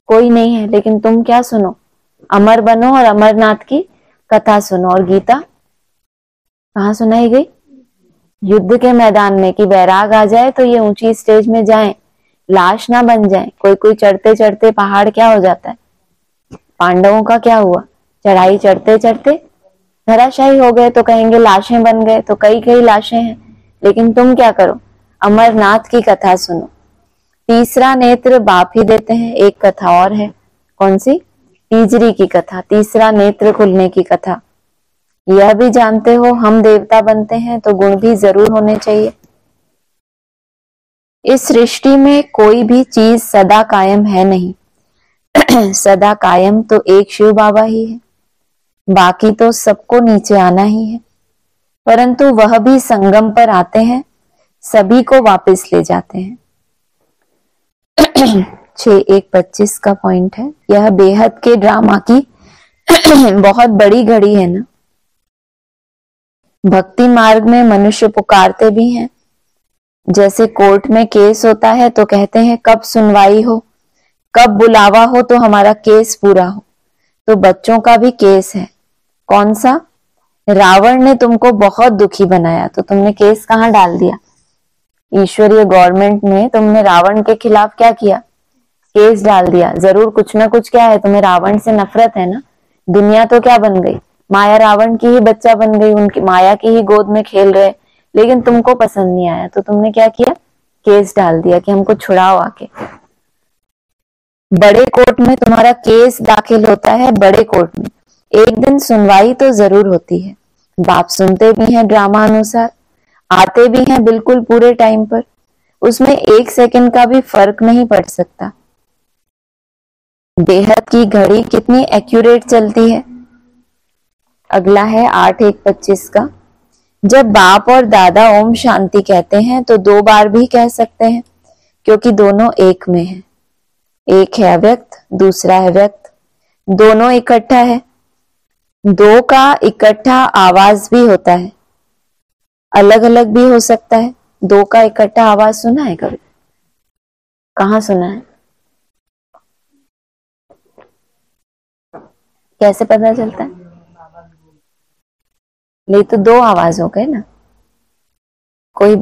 कोई नहीं है, लेकिन तुम क्या सुनो? अमर बनो और अमरनाथ की कथा सुनो। और गीता कहाँ सुनाई गई? युद्ध के मैदान में, कि वैराग आ जाए तो ये ऊंची स्टेज में जाएं, लाश ना बन जाए। कोई कोई चढ़ते चढ़ते पहाड़ क्या हो जाता है? पांडवों का क्या हुआ? चढ़ाई चढ़ते चढ़ते धराशायी हो गए तो कहेंगे लाशें बन गए। तो कई कई लाशें हैं, लेकिन तुम क्या करो? अमरनाथ की कथा सुनो। तीसरा नेत्र बाप ही देते हैं। एक कथा और है, कौन सी? तीजरी की कथा, तीसरा नेत्र खुलने की कथा। यह भी जानते हो हम देवता बनते हैं तो गुण भी जरूर होने चाहिए। इस सृष्टि में कोई भी चीज सदा कायम है नहीं। सदा कायम तो एक शिव बाबा ही है, बाकी तो सबको नीचे आना ही है। परंतु वह भी संगम पर आते हैं, सभी को वापस ले जाते हैं। 6:1:25 का पॉइंट है। यह बेहद के ड्रामा की बहुत बड़ी घड़ी है ना। भक्ति मार्ग में मनुष्य पुकारते भी हैं। जैसे कोर्ट में केस होता है तो कहते हैं कब सुनवाई हो, कब बुलावा हो तो हमारा केस पूरा हो। तो बच्चों का भी केस है। कौन सा? रावण ने तुमको बहुत दुखी बनाया तो तुमने केस कहाँ डाल दिया? ईश्वरीय गवर्नमेंट में तुमने रावण के खिलाफ क्या किया? केस डाल दिया। जरूर कुछ ना कुछ क्या है, तुम्हें रावण से नफरत है ना। दुनिया तो क्या बन गई? माया रावण की ही बच्चा बन गई, उनकी माया की ही गोद में खेल रहे। लेकिन तुमको पसंद नहीं आया तो तुमने क्या किया? केस डाल दिया कि हमको छुड़ाओ आके। बड़े कोर्ट में तुम्हारा केस दाखिल होता है, बड़े कोर्ट में एक दिन सुनवाई तो जरूर होती है। बाप सुनते भी हैं ड्रामा अनुसार, आते भी हैं बिल्कुल पूरे टाइम पर। उसमें 1 सेकंड का भी फर्क नहीं पड़ सकता। बेहद की घड़ी कितनी एक्यूरेट चलती है। अगला है 8:1:25 का। जब बाप और दादा ओम शांति कहते हैं तो 2 बार भी कह सकते हैं, क्योंकि दोनों एक में है। एक है अव्यक्त, दूसरा है व्यक्त, दोनों इकट्ठा है। 2 का इकट्ठा आवाज भी होता है, अलग अलग भी हो सकता है। 2 का इकट्ठा आवाज सुना है कभी? कहाँ सुना है? कैसे पता चलता है? ले तो 2 आवाज हो गए ना। कोई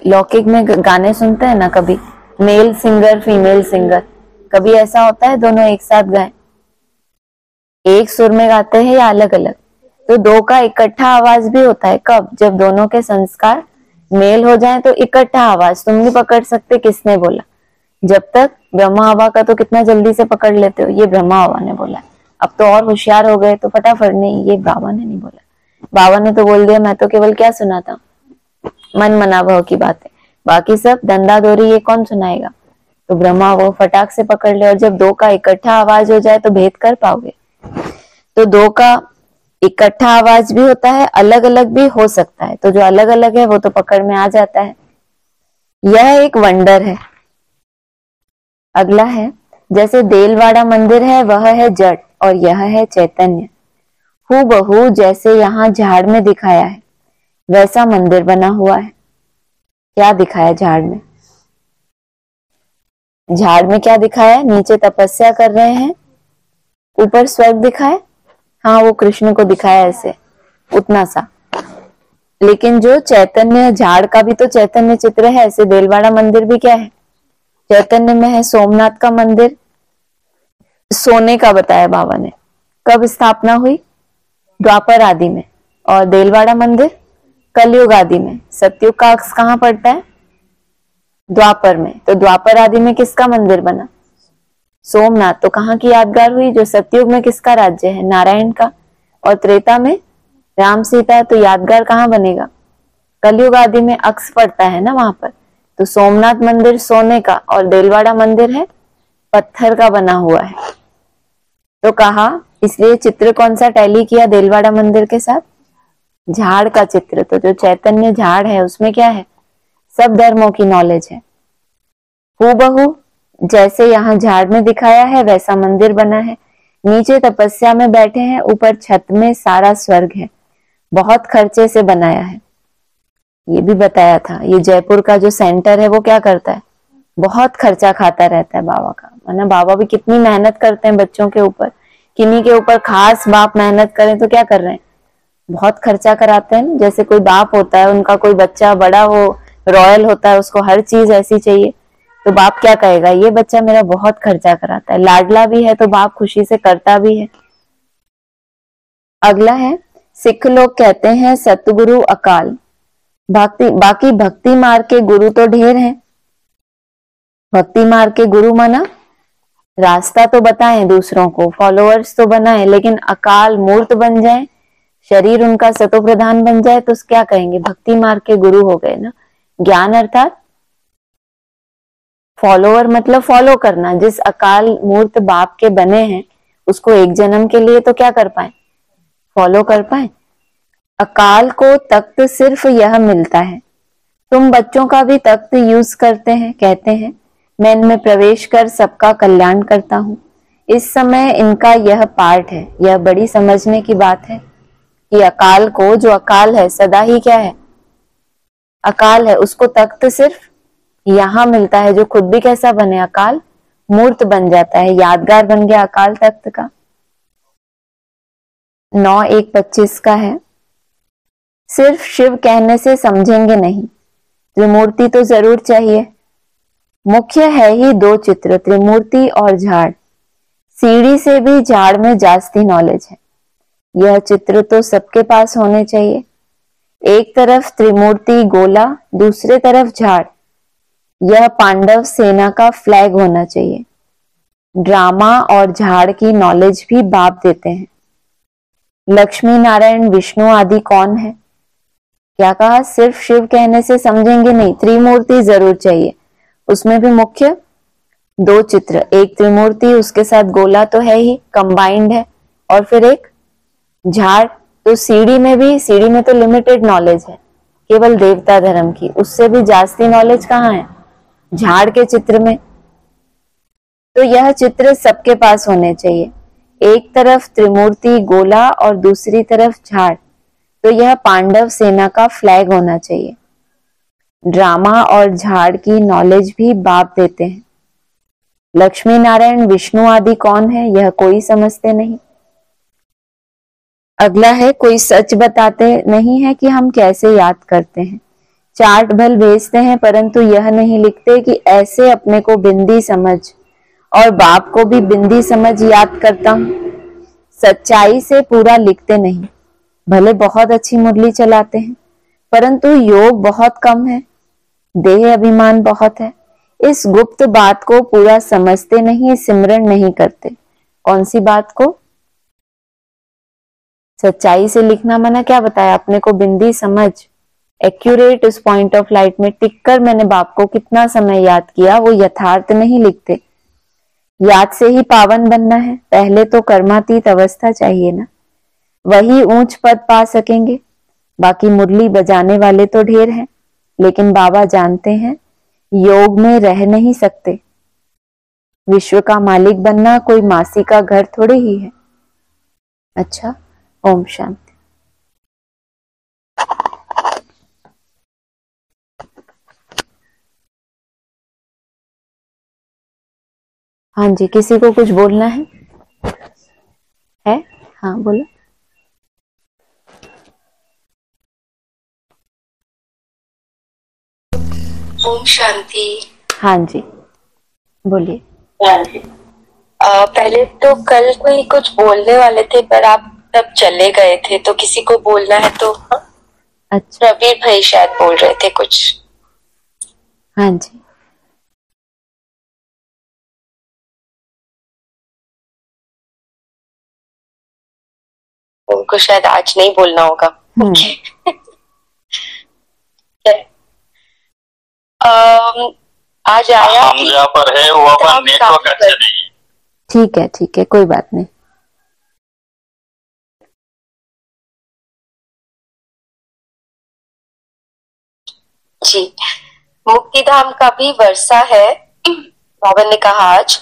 लौकिक में गाने सुनते हैं ना, कभी मेल सिंगर फीमेल सिंगर, कभी ऐसा होता है दोनों एक साथ गाए? एक सुर में गाते हैं या अलग अलग? तो 2 का इकट्ठा आवाज भी होता है। कब? जब दोनों के संस्कार मेल हो जाए तो इकट्ठा आवाज तुम नहीं पकड़ सकते किसने बोला। जब तक ब्रह्मा हवा का तो कितना जल्दी से पकड़ लेते हो, ये ब्रह्मा हवा ने बोला। अब तो और होशियार हो गए तो फटाफट, नहीं ये बाबा ने नहीं बोला, बाबा ने तो बोल दिया, मैं तो केवल क्या सुनाता, मन मना भाव की बातें, बाकी सब धंधा दोरी ये कौन सुनाएगा। तो ब्रह्मा वो फटाक से पकड़ ले। और जब दो का इकट्ठा आवाज हो जाए तो भेद कर पाओगे। तो दो का इकट्ठा आवाज भी होता है, अलग अलग भी हो सकता है, तो जो अलग अलग है वो तो पकड़ में आ जाता है। यह एक वंडर है। अगला है, जैसे देलवाड़ा मंदिर है वह है जड़ और यह है चैतन्य। हूबहू जैसे यहाँ झाड़ में दिखाया है वैसा मंदिर बना हुआ है। क्या दिखाया झाड़ में? झाड़ में क्या दिखाया है? नीचे तपस्या कर रहे हैं, ऊपर स्वर्ग दिखाए। हाँ, वो कृष्ण को दिखाया ऐसे, उतना सा। लेकिन जो चैतन्य, झाड़ का भी तो चैतन्य चित्र है, ऐसे देलवाड़ा मंदिर भी क्या है? चैतन्य में है। सोमनाथ का मंदिर सोने का बताया बाबा ने। कब स्थापना हुई? द्वापर आदि में। और देलवाड़ा मंदिर कलयुग आदि में। सतयुग का अक्ष कहाँ पड़ता है? द्वापर में। तो द्वापर आदि में किसका मंदिर बना? सोमनाथ। तो कहाँ की यादगार हुई? जो सतयुग में किसका राज्य है? नारायण का। और त्रेता में राम सीता। तो यादगार कहाँ बनेगा? कलयुग आदि में अक्ष पड़ता है ना वहां पर। तो सोमनाथ मंदिर सोने का और देलवाड़ा मंदिर है पत्थर का बना हुआ है। तो कहा, इसलिए चित्र कौन सा टैली किया देलवाड़ा मंदिर के साथ? झाड़ का चित्र। तो जो चैतन्य झाड़ है उसमें क्या है? सब धर्मों की नॉलेज है। हूबहू जैसे यहाँ झाड़ में दिखाया है वैसा मंदिर बना है। नीचे तपस्या में बैठे हैं, ऊपर छत में सारा स्वर्ग है। बहुत खर्चे से बनाया है। ये भी बताया था, ये जयपुर का जो सेंटर है वो क्या करता है? बहुत खर्चा खाता रहता है बाबा का। वरना बाबा भी कितनी मेहनत करते हैं बच्चों के ऊपर। किन्हीं के ऊपर खास बाप मेहनत करें तो क्या कर रहे हैं? बहुत खर्चा कराते हैं। जैसे कोई बाप होता है, उनका कोई बच्चा बड़ा हो, रॉयल होता है, उसको हर चीज ऐसी चाहिए, तो बाप क्या कहेगा? ये बच्चा मेरा बहुत खर्चा कराता है। लाडला भी है तो बाप खुशी से करता भी है। अगला है, सिख लोग कहते हैं सतगुरु अकाल। बाकी भक्ति मार्ग के गुरु तो ढेर हैं। भक्ति मार्ग के गुरु माना रास्ता तो बताएं दूसरों को, फॉलोअर्स तो बनाएं, लेकिन अकाल मूर्त बन जाए, शरीर उनका सतो प्रधान बन जाए तो क्या कहेंगे? भक्ति मार्ग के गुरु हो गए ना। ज्ञान अर्थात फॉलोअर, मतलब फॉलो करना। जिस अकाल मूर्त बाप के बने हैं उसको एक जन्म के लिए तो क्या कर पाए? फॉलो कर पाए। अकाल को तख्त सिर्फ यह मिलता है। तुम बच्चों का भी तख्त यूज करते हैं, कहते हैं मैं इनमें प्रवेश कर सबका कल्याण करता हूँ। इस समय इनका यह पार्ट है। यह बड़ी समझने की बात है कि अकाल को, जो अकाल है सदा ही क्या है? अकाल है, उसको तख्त सिर्फ यहां मिलता है। जो खुद भी कैसा बने? अकाल मूर्त बन जाता है, यादगार बन गया अकाल तख्त का। 9-1-25 का है, सिर्फ शिव कहने से समझेंगे नहीं, त्रिमूर्ति तो जरूर चाहिए। मुख्य है ही दो चित्र, त्रिमूर्ति और झाड़। सीढ़ी से भी झाड़ में जास्ती नॉलेज है। यह चित्र तो सबके पास होने चाहिए। एक तरफ त्रिमूर्ति गोला, दूसरे तरफ झाड़। यह पांडव सेना का फ्लैग होना चाहिए। ड्रामा और झाड़ की नॉलेज भी बाप देते हैं। लक्ष्मी नारायण विष्णु आदि कौन है? क्या कहा? सिर्फ शिव कहने से समझेंगे नहीं, त्रिमूर्ति जरूर चाहिए। उसमें भी मुख्य दो चित्र, एक त्रिमूर्ति, उसके साथ गोला तो है ही, कंबाइंड है, और फिर एक झाड़। तो सीढ़ी में तो लिमिटेड नॉलेज है केवल देवता धर्म की, उससे भी जास्ती नॉलेज कहाँ है? झाड़ के चित्र में। तो यह चित्र सबके पास होने चाहिए। एक तरफ त्रिमूर्ति गोला और दूसरी तरफ झाड़। तो यह पांडव सेना का फ्लैग होना चाहिए। ड्रामा और झाड़ की नॉलेज भी बाप देते हैं। लक्ष्मी नारायण विष्णु आदि कौन है? यह कोई समझते नहीं। अगला है, कोई सच बताते नहीं है कि हम कैसे याद करते हैं। चार्ट भल भेजते हैं परंतु यह नहीं लिखते कि ऐसे अपने को बिंदी समझ और बाप को भी बिंदी समझ याद करता हूं। सच्चाई से पूरा लिखते नहीं, भले बहुत अच्छी मुरली चलाते हैं परंतु योग बहुत कम है, देह अभिमान बहुत है। इस गुप्त बात को पूरा समझते नहीं, सिमरण नहीं करते। कौन सी बात को? सच्चाई से लिखना मना क्या बताया अपने को? बिंदी समझ, एक्यूरेट उस पॉइंट ऑफ लाइट में टिक कर मैंने बाप को कितना समय याद किया, वो यथार्थ नहीं लिखते। याद से ही पावन बनना है, पहले तो कर्मातीत अवस्था चाहिए ना, वही ऊंच पद पा सकेंगे। बाकी मुरली बजाने वाले तो ढेर हैं, लेकिन बाबा जानते हैं योग में रह नहीं सकते। विश्व का मालिक बनना कोई मासी का घर थोड़े ही है। अच्छा, ओम शांति। हाँ जी, किसी को कुछ बोलना है? हाँ बोलो। ओम शांति। हाँ जी बोलिए। पहले तो कल कोई कुछ बोलने वाले थे पर आप तब चले गए थे, तो किसी को बोलना है तो? हाँ? अच्छा, रवि भाई शायद बोल रहे थे कुछ। हाँ जी। उनको शायद आज नहीं बोलना होगा। आज आया हम जहाँ पर है वहाँ पर नेटवर्क अच्छा नहीं है। ठीक है, कोई बात नहीं। जी, मुक्तिधाम का भी वर्षा है, बाबा ने कहा आज।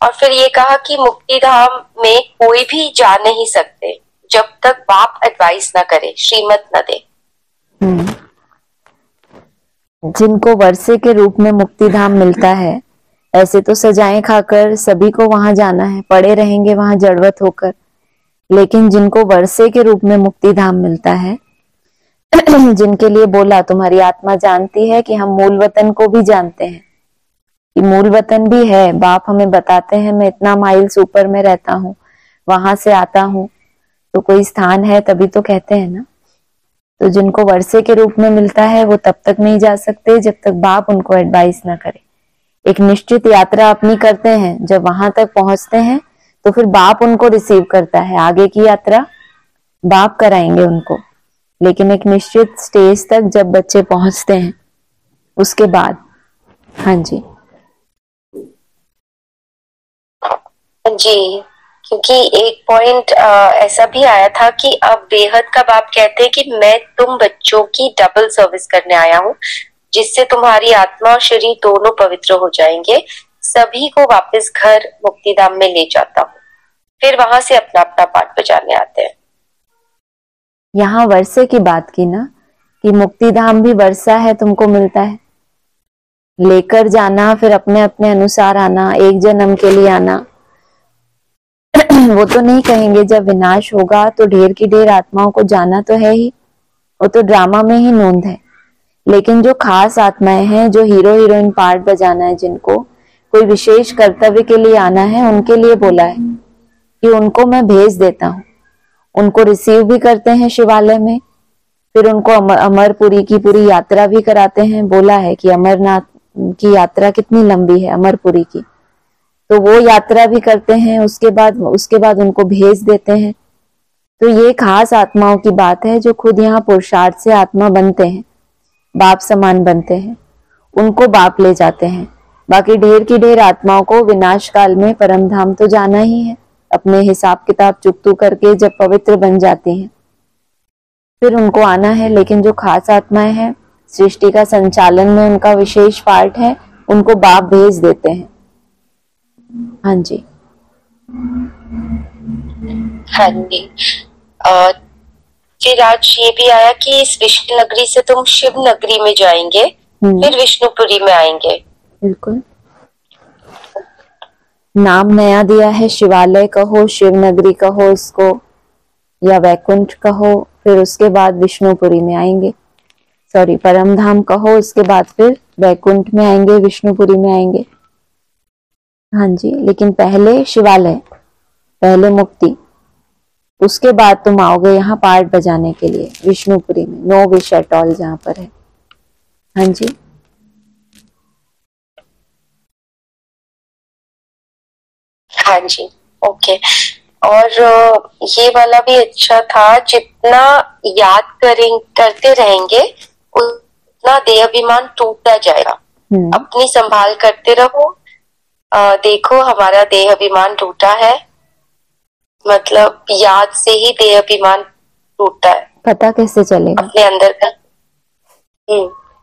और फिर ये कहा कि मुक्तिधाम में कोई भी जा नहीं सकते जब तक बाप एडवाइस ना करे, श्रीमत न दे। जिनको वर्षे के रूप में मुक्तिधाम मिलता है, ऐसे तो सजाएं खाकर सभी को वहां जाना है, पड़े रहेंगे वहां जड़वत होकर। लेकिन जिनको वर्षे के रूप में मुक्तिधाम मिलता है, जिनके लिए बोला तुम्हारी आत्मा जानती है कि हम मूल वतन को भी जानते हैं कि मूल वतन भी है। बाप हमें बताते हैं मैं इतना माइल्स ऊपर में रहता हूँ, वहां से आता हूँ, तो कोई स्थान है तभी तो कहते हैं ना। तो जिनको वर्षे के रूप में मिलता है वो तब तक नहीं जा सकते जब तक बाप उनको एडवाइस ना करे। एक निश्चित यात्रा अपनी करते हैं, जब वहां तक पहुंचते हैं तो फिर बाप उनको रिसीव करता है। आगे की यात्रा बाप कराएंगे उनको, लेकिन एक निश्चित स्टेज तक जब बच्चे पहुंचते हैं उसके बाद। हाँ जी जी, क्योंकि एक पॉइंट ऐसा भी आया था कि अब बेहद का बाप कहते हैं कि मैं तुम बच्चों की डबल सर्विस करने आया हूँ, जिससे तुम्हारी आत्मा और शरीर दोनों पवित्र हो जाएंगे। सभी को वापस घर मुक्तिधाम में ले जाता हूँ, फिर वहां से अपना अपना पाठ बजाने आते हैं। यहाँ वर्षे की बात की ना, कि मुक्तिधाम भी वर्षा है, तुमको मिलता है लेकर जाना, फिर अपने अपने अनुसार आना, एक जन्म के लिए आना। वो तो नहीं कहेंगे जब विनाश होगा तो ढेर की ढेर आत्माओं को जाना तो है ही, वो तो ड्रामा में ही नोंद है। लेकिन जो खास आत्माएं हैं, जो हीरो हीरोइन पार्ट बजाना है, जिनको कोई विशेष कर्तव्य के लिए आना है, उनके लिए बोला है कि उनको मैं भेज देता हूँ। उनको रिसीव भी करते हैं शिवालय में, फिर उनको अमरपुरी की पूरी यात्रा भी कराते हैं। बोला है कि अमरनाथ की यात्रा कितनी लंबी है अमरपुरी की, तो वो यात्रा भी करते हैं। उसके बाद उनको भेज देते हैं। तो ये खास आत्माओं की बात है जो खुद यहाँ पुरुषार्थ से आत्मा बनते हैं, बाप समान बनते हैं, उनको बाप ले जाते हैं। बाकी ढेर की ढेर आत्माओं को विनाश काल में परम धाम तो जाना ही है, अपने हिसाब किताब चुकतू करके जब पवित्र बन जाती हैं फिर उनको आना है। लेकिन जो खास आत्माएं हैं, सृष्टि का संचालन में उनका विशेष पार्ट है, उनको बाप भेज देते हैं। हाँ जी हाँ जी। फिर आज ये भी आया कि इस विष्णु नगरी से तुम शिव नगरी में जाएंगे, फिर विष्णुपुरी में आएंगे। बिल्कुल, नाम नया दिया है, शिवालय कहो, शिव नगरी कहो इसको, या वैकुंठ कहो, फिर उसके बाद विष्णुपुरी में आएंगे। सॉरी, परम धाम कहो, उसके बाद फिर वैकुंठ में आएंगे, विष्णुपुरी में आएंगे। हाँ जी, लेकिन पहले शिवालय, पहले मुक्ति। उसके बाद तुम आओगे यहाँ पार्ट बजाने के लिए विष्णुपुरी में, नो विश एट ऑल जहाँ पर है। हाँ जी, हाँ जी, ओके। और ये वाला भी अच्छा था, जितना याद करते रहेंगे उतना देह अभिमान टूटता जाएगा। अपनी संभाल करते रहो। देखो हमारा देह अभिमान टूटा है, मतलब याद से ही देह अभिमान टूटता है। पता कैसे चलेगा अपने अंदर का?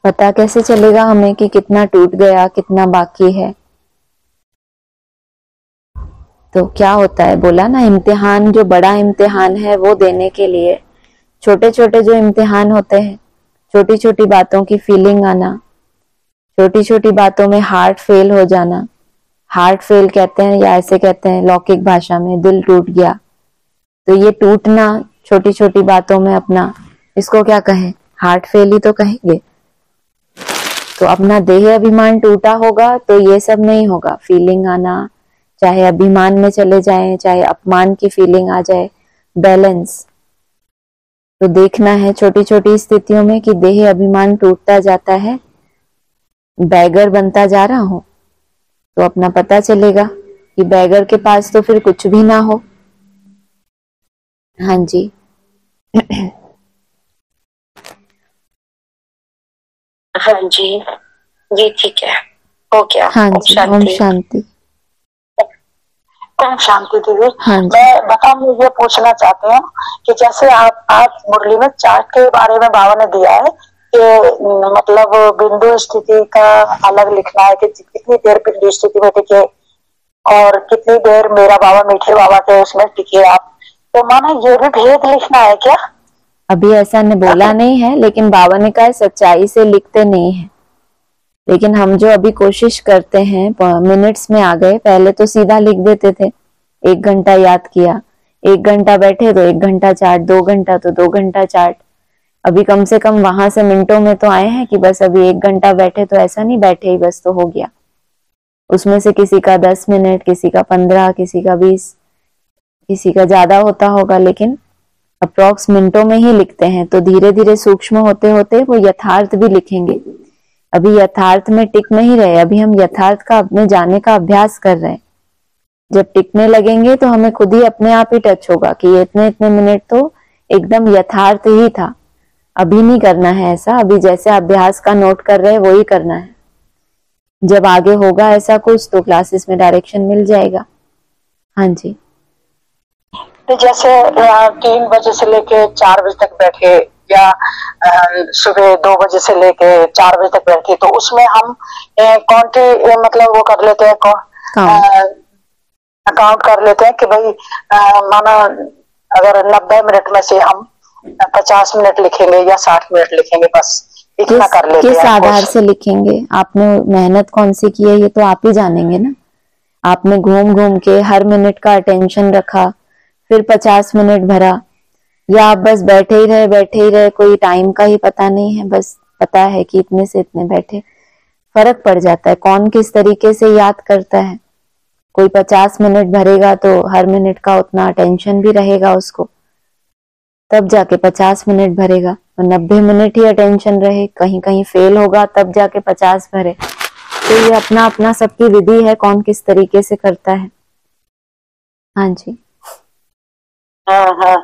पता कैसे चलेगा हमें कि कितना टूट गया, कितना बाकी है? तो क्या होता है, बोला ना, इम्तिहान, जो बड़ा इम्तिहान है वो देने के लिए छोटे छोटे जो इम्तिहान होते हैं, छोटी छोटी बातों की फीलिंग आना, छोटी छोटी बातों में हार्ट फेल हो जाना, हार्ट फेल कहते हैं या ऐसे कहते हैं लौकिक भाषा में दिल टूट गया, तो ये टूटना छोटी छोटी बातों में अपना, इसको क्या कहें, हार्ट फेल ही तो कहेंगे। तो अपना देह अभिमान टूटा होगा तो ये सब नहीं होगा, फीलिंग आना, चाहे अभिमान में चले जाएं, चाहे अपमान की फीलिंग आ जाए, बैलेंस। तो देखना है छोटी छोटी स्थितियों में कि देह अभिमान टूटता जाता है, बैगर बनता जा रहा हूं, तो अपना पता चलेगा कि बैगर के पास तो फिर कुछ भी ना हो। हाँ जी। हाँ जी, ये ठीक है, हो गया। हाँ जी, ओम शांति। ओम शांति दीदी। हाँ जी। मैं बताऊं, ये पूछना चाहती हूँ कि जैसे आप मुरली में चार्ट के बारे में बाबा ने दिया है कि मतलब बिंदु स्थिति का अलग लिखना है कि कितनी देर बिंदु स्थिति में टिके और कितनी देर मेरा बाबा मीठे बाबा के उसमें टिके आप, तो माना ये भी भेद लिखना है क्या? अभी ऐसा ने बोला नहीं है, लेकिन बाबा ने कहा सच्चाई से लिखते नहीं है, लेकिन हम जो अभी कोशिश करते हैं, मिनट्स में आ गए, पहले तो सीधा लिख देते थे, 1 घंटा याद किया, 1 घंटा बैठे तो 1 घंटा चार्ट, 2 घंटा तो 2 घंटा चार्ट। अभी कम से कम वहां से मिनटों में तो आए हैं कि बस अभी 1 घंटा बैठे, तो ऐसा नहीं बैठे ही बस तो हो गया। उसमें से किसी का 10 मिनट, किसी का 15, किसी का 20, किसी का ज्यादा होता होगा, लेकिन अप्रॉक्स मिनटों में ही लिखते हैं। तो धीरे धीरे सूक्ष्म होते होते वो यथार्थ भी लिखेंगे। अभी यथार्थ में टिक नहीं रहे, अभी हम यथार्थ का अपने जाने का अभ्यास कर रहे हैं। जब टिकने लगेंगे तो हमें खुद ही अपने आप ही टच होगा कि ये इतने इतने मिनट तो एकदम यथार्थ ही था। अभी नहीं करना है ऐसा, अभी जैसे अभ्यास का नोट कर रहे हैं वो ही करना है। जब आगे होगा ऐसा कुछ तो क्लासेस में डायरेक्शन मिल जाएगा। हाँ जी। तो जैसे 3 बजे से लेके 4 बजे तक बैठे या सुबह 2 बजे से लेके 4 बजे तक बैठे, तो उसमें हम कौन मतलब वो कर लेते हैं, अकाउंट कर लेते हैं कि भाई माना अगर 90 मिनट में से हम 50 मिनट लिखेंगे या 60 मिनट लिखेंगे, बस इतना कर लेते हैं। किस आधार से लिखेंगे? आपने मेहनत कौन सी की है ये तो आप ही जानेंगे ना। आपने घूम घूम के हर मिनट का अटेंशन रखा, फिर 50 मिनट भरा, या आप बस बैठे ही रहे, कोई टाइम का ही पता नहीं है, बस पता है कि इतने से इतने बैठे। फर्क पड़ जाता है कौन किस तरीके से याद करता है। कोई 50 मिनट भरेगा तो हर मिनट का उतना अटेंशन भी रहेगा उसको, तब जाके 50 मिनट भरेगा। और 90 मिनट ही अटेंशन रहे, कहीं कहीं फेल होगा तब जाके 50 भरे। तो ये अपना अपना सबकी विधि है, कौन किस तरीके से करता है। हाँ जी। हाँ,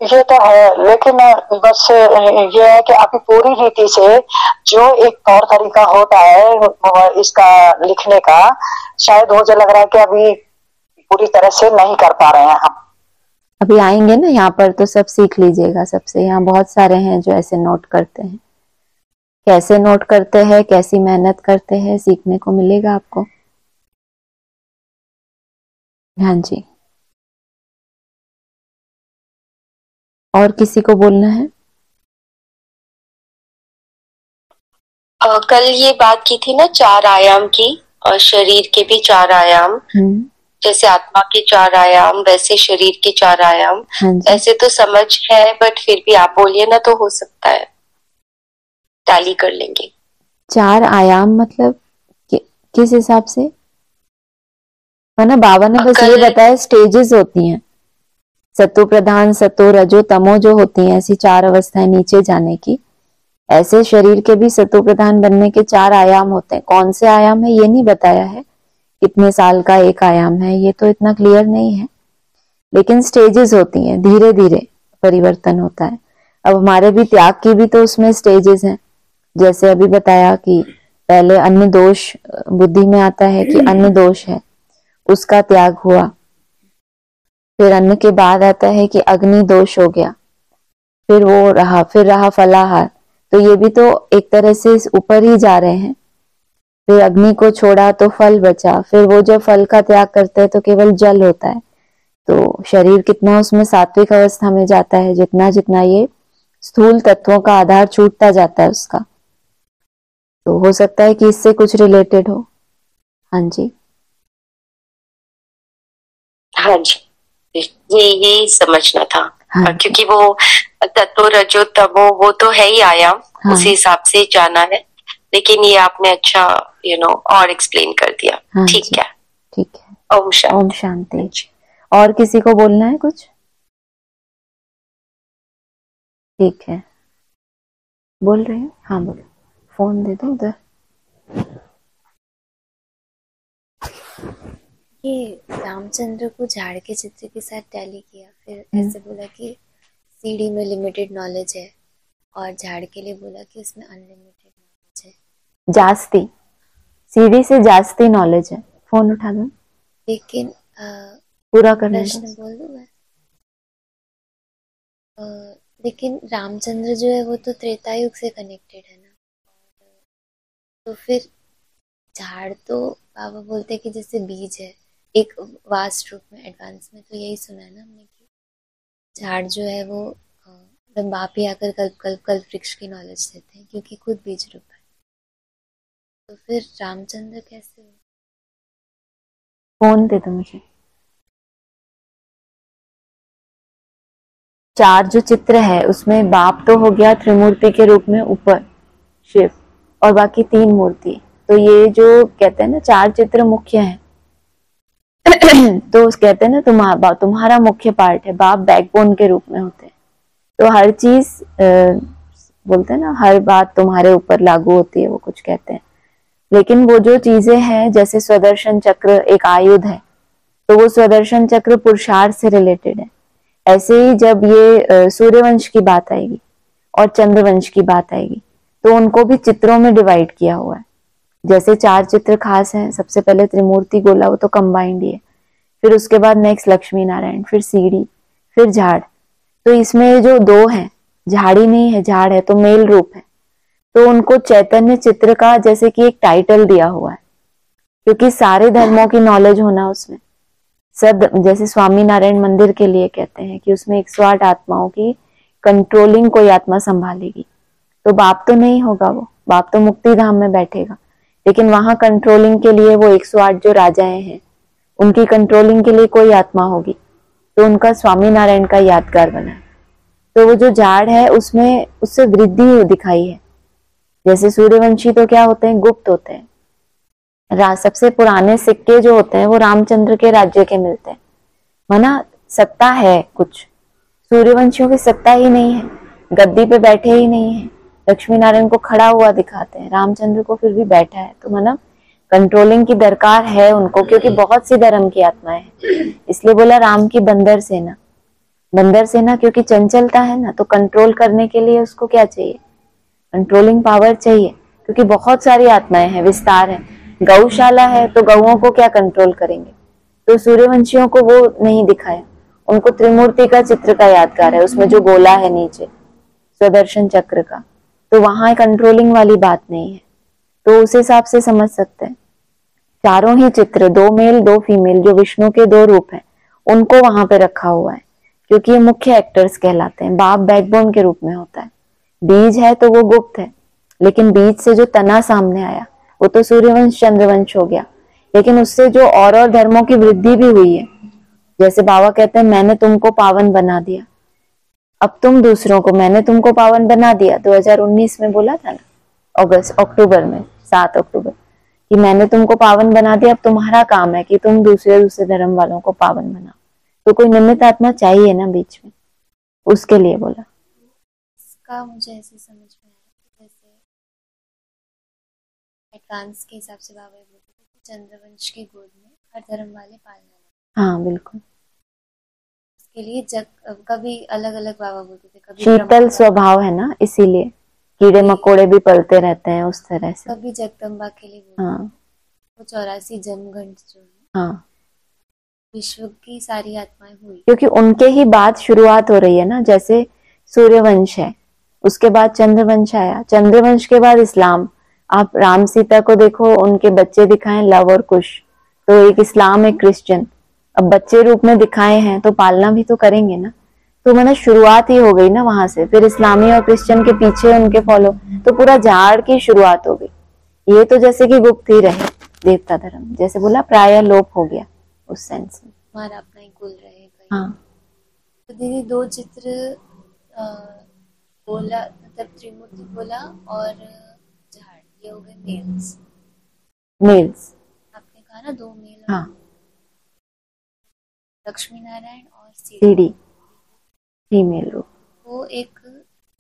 ये तो है, लेकिन बस ये है कि अभी पूरी रीति से जो एक तौर तरीका होता है इसका लिखने का, शायद मुझे लग रहा है कि अभी पूरी तरह से नहीं कर पा रहे हैं हम। अभी आएंगे ना यहाँ पर तो सब सीख लीजिएगा सबसे। यहाँ बहुत सारे हैं जो ऐसे नोट करते हैं, कैसे नोट करते हैं, कैसी मेहनत करते हैं, सीखने को मिलेगा आपको। हाँ जी। और किसी को बोलना है? कल ये बात की थी ना 4 आयाम की, और शरीर के भी 4 आयाम, जैसे आत्मा के 4 आयाम वैसे शरीर के 4 आयाम। ऐसे तो समझ है, बट फिर भी आप बोलिए ना तो हो सकता है टैली कर लेंगे। 4 आयाम मतलब किस हिसाब से? ना बाबा ने बस ये बताया स्टेजेस होती हैं, सत्व प्रधान, सत्व, रजो, तमो जो होती हैं ऐसी 4 अवस्थाएं नीचे जाने की, ऐसे शरीर के भी सत्व प्रधान बनने के 4 आयाम होते हैं। कौन से आयाम है ये नहीं बताया है, कितने साल का एक आयाम है ये तो इतना क्लियर नहीं है, लेकिन स्टेजेस होती हैं, धीरे धीरे परिवर्तन होता है। अब हमारे भी त्याग की भी तो उसमें स्टेजेस हैं, जैसे अभी बताया कि पहले अन्न दोष बुद्धि में आता है कि अन्न दोष है, उसका त्याग हुआ। फिर अन्न के बाद आता है कि अग्नि दोष हो गया, फिर वो रहा, फिर रहा फलाहार, तो ये भी तो एक तरह से ऊपर ही जा रहे हैं। फिर अग्नि को छोड़ा तो फल बचा, फिर वो जब फल का त्याग करते हैं तो केवल जल होता है। तो शरीर कितना उसमें सात्विक अवस्था में जाता है, जितना जितना ये स्थूल तत्वों का आधार छूटता जाता है उसका। तो हो सकता है कि इससे कुछ रिलेटेड हो। हाँ जी, हाँ जी, ये समझना था। हाँ क्योंकि वो तत्व रजो तमो वो तो है ही आयाम, हाँ, उसी हिसाब से जाना है, लेकिन ये आपने अच्छा और एक्सप्लेन कर दिया। हाँ ठीक है, ठीक है। ओम शांति। ओम शांति। और किसी को बोलना है कुछ? ठीक है, बोल रहे हैं? हाँ बोलो, फोन दे दो उधर। ये रामचंद्र को झाड़ के चित्र के साथ टैली किया, फिर ऐसे बोला कि सीढ़ी में लिमिटेड नॉलेज है और झाड़ के लिए बोला कि उसमें अनलिमिटेड नॉलेज है। जास्ती, सीढ़ी से जास्ती नॉलेज है। फोन उठा दो, लेकिन पूरा करने प्रश्न बोल दूं मैं। लेकिन रामचंद्र जो है वो तो त्रेता युग से कनेक्टेड है ना, तो फिर झाड़ तो बाबा बोलते हैं कि जैसे बीज है एक वास्ट रूप में, एडवांस में, तो यही सुना है ना हमने कि झाड़ जो है वो बाप ही आकर कल्प वृक्ष की नॉलेज देते हैं क्योंकि खुद बीज रूप है। तो फिर रामचंद्र कैसे हो? फोन दे दो मुझे। 4 जो चित्र है उसमें बाप तो हो गया त्रिमूर्ति के रूप में ऊपर शिव, और बाकी 3 मूर्ति। तो ये जो कहते हैं ना 4 चित्र मुख्य हैं तो उस कहते हैं ना तुम्हारा मुख्य पार्ट है, बाप बैकबोन के रूप में होते हैं। तो हर चीज बोलते हैं ना, हर बात तुम्हारे ऊपर लागू होती है, वो कुछ कहते हैं। लेकिन वो जो चीजें हैं, जैसे स्वदर्शन चक्र एक आयुध है, तो वो स्वदर्शन चक्र पुरुषार्थ से रिलेटेड है। ऐसे ही जब ये सूर्यवंश की बात आएगी और चंद्रवंश की बात आएगी तो उनको भी चित्रों में डिवाइड किया हुआ है। जैसे 4 चित्र खास हैं, सबसे पहले त्रिमूर्ति गोला, वो तो कंबाइंड ही है। फिर उसके बाद नेक्स्ट लक्ष्मी नारायण, फिर सीढ़ी, फिर झाड़। तो इसमें जो 2 हैं, झाड़ी नहीं है झाड़ है, तो मेल रूप है, तो उनको चैतन्य चित्र का जैसे कि एक टाइटल दिया हुआ है, क्योंकि सारे धर्मों की नॉलेज होना उसमें सब, जैसे स्वामी नारायण मंदिर के लिए कहते हैं कि उसमें 108 आत्माओं की कंट्रोलिंग कोई आत्मा संभालेगी। तो बाप तो नहीं होगा, वो बाप तो मुक्ति धाम में बैठेगा, लेकिन वहां कंट्रोलिंग के लिए वो 108 जो राजाएं हैं उनकी कंट्रोलिंग के लिए कोई आत्मा होगी, तो उनका स्वामी नारायण का यादगार बना है। तो वो जो झाड़ है उसमें उससे वृद्धि दिखाई है। जैसे सूर्यवंशी तो क्या होते हैं, गुप्त होते हैं। सबसे पुराने सिक्के जो होते हैं वो रामचंद्र के राज्य के मिलते हैं, माना सत्ता है कुछ। सूर्यवंशियों की सत्ता ही नहीं है, गद्दी पे बैठे ही नहीं है, लक्ष्मी नारायण को खड़ा हुआ दिखाते हैं, रामचंद्र को फिर भी बैठा है। तो माना कंट्रोलिंग की दरकार है उनको, क्योंकि बहुत सी धर्म की आत्माएं हैं। इसलिए बोला राम की बंदर सेना, बंदर सेना क्योंकि चंचलता है ना, तो कंट्रोल करने के लिए उसको क्या चाहिए, कंट्रोलिंग पावर चाहिए, क्योंकि बहुत सारी आत्माएं हैं, विस्तार है। गौशाला है तो गौओं को क्या कंट्रोल करेंगे, तो सूर्यवंशियों को वो नहीं दिखाया, उनको त्रिमूर्ति का चित्र का यादगार है, उसमें जो गोला है नीचे स्वदर्शन चक्र का, तो वहां कंट्रोलिंग वाली बात नहीं है। तो उस हिसाब से समझ सकते हैं। चारों ही चित्र, 2 मेल 2 फीमेल, जो विष्णु के 2 रूप हैं, उनको वहां पे रखा हुआ है, क्योंकि ये मुख्य एक्टर्स कहलाते हैं। बाप बैकबोन के रूप में होता है, बीज है तो वो गुप्त है, लेकिन बीज से जो तना सामने आया वो तो सूर्यवंश चंद्रवंश हो गया, लेकिन उससे जो और धर्मों की वृद्धि भी हुई है। जैसे बाबा कहते हैं मैंने तुमको पावन बना दिया, अब तुम दूसरों को, मैंने तुमको पावन बना दिया 2019 में बोला था ना, अक्टूबर में 7 अक्टूबर, कि मैंने तुमको पावन बना दिया, अब तुम्हारा काम है कि तुम दूसरे धर्म वालों को पावन बनाओ। तो कोई निमित्त आत्मा चाहिए ना बीच में, उसके लिए बोला। इसका मुझे ऐसे समझ में आया कि जैसे एडवांस के हिसाब से बाबा बोलते थे कि चंद्रवंश की गोद में हर धर्म वाले पालना। हाँ बिल्कुल। इसके लिए कभी अलग अलग बाबा बोलते थे, कभी शीतल स्वभाव है ना, इसीलिए कीड़े मकोड़े भी पलते रहते हैं उस तरह से। कभी जगदम्बा के लिए बोलते। हाँ वो 84 जमघंट जो है, हाँ, विश्व की सारी आत्माएं हुई, क्योंकि उनके ही बाद शुरुआत हो रही है ना। जैसे सूर्यवंश है, उसके बाद चंद्रवंश आया, चंद्रवंश के बाद इस्लाम। आप राम सीता को देखो, उनके बच्चे दिखाएं लव और कुश, तो एक इस्लाम एक क्रिश्चियन। अब बच्चे रूप में दिखाए हैं तो पालना भी तो करेंगे ना। तो मैंने शुरुआत ही हो गई ना वहां से, फिर इस्लामी और क्रिश्चियन के पीछे उनके फॉलो, तो पूरा झाड़ की शुरुआत हो गई। ये तो जैसे कि गुप्त ही रहे देवता धर्म, जैसे बोला प्राय लोप हो गया उस सेंस में। हमारा अपना ही कुल रहेगा। हाँ तो दीदी 2 चित्र बोला, मतलब त्रिमूर्ति बोला और झाड़, ये हो गए मेल्स। आपने कहा ना 2 मेल। हाँ, लक्ष्मी नारायण और सीढ़ी फीमेल रूप, वो एक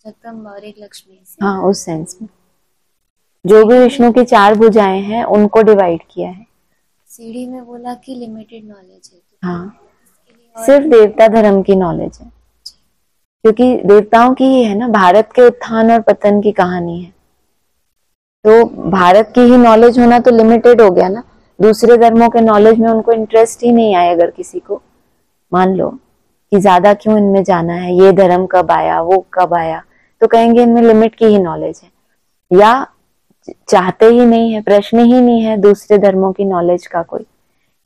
जगदम्बा और एक लक्ष्मी से। हाँ उस सेंस में जो भी विष्णु की 4 भुजाएं हैं उनको डिवाइड किया है। सीढ़ी में बोला कि लिमिटेड नॉलेज है, तो हाँ, सिर्फ देवता धर्म की नॉलेज है, क्योंकि देवताओं की ही है ना, भारत के उत्थान और पतन की कहानी है। तो भारत की ही नॉलेज होना तो लिमिटेड हो गया ना। दूसरे धर्मों के नॉलेज में उनको इंटरेस्ट ही नहीं आए। अगर किसी को मान लो कि ज्यादा क्यों इनमें जाना है, ये धर्म कब आया, वो कब आया, तो कहेंगे इनमें लिमिट की ही नॉलेज है, या चाहते ही नहीं है, प्रश्न ही नहीं है दूसरे धर्मों की नॉलेज का कोई,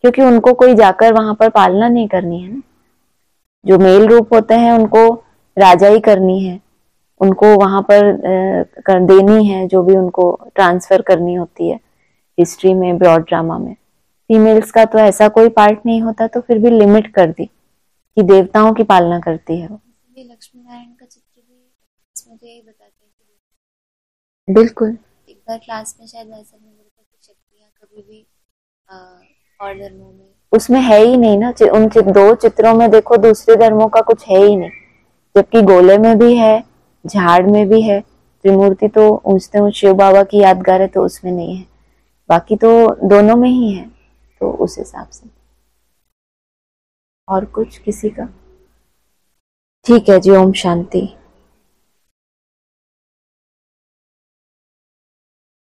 क्योंकि उनको कोई जाकर वहां पर पालना नहीं करनी है ना। जो मेल रूप होते हैं उनको राजाई करनी है, उनको वहां पर कर देनी है, जो भी उनको ट्रांसफर करनी होती है हिस्ट्री में, ब्रॉड ड्रामा में। फीमेल्स का तो ऐसा कोई पार्ट नहीं होता, तो फिर भी लिमिट कर दी कि देवताओं की पालना करती है वो। लक्ष्मी नारायण का चित्र भी इसमें तो यही बताते हैं। बिल्कुल, एक बार क्लास में शायद वैसा नहीं बोलता कि शक्तियां कभी भी और धर्मों में, उसमें है ही नहीं ना। उन 2 चित्रों में देखो, दूसरे धर्मों का कुछ है ही नहीं, जबकि गोले में भी है, झाड़ में भी है। त्रिमूर्ति तो ऊंचते ऊंच शिव बाबा की यादगार है, तो उसमें नहीं है, बाकी तो दोनों में ही है। तो उस हिसाब से और कुछ किसी का। ठीक है जी, ओम शांति।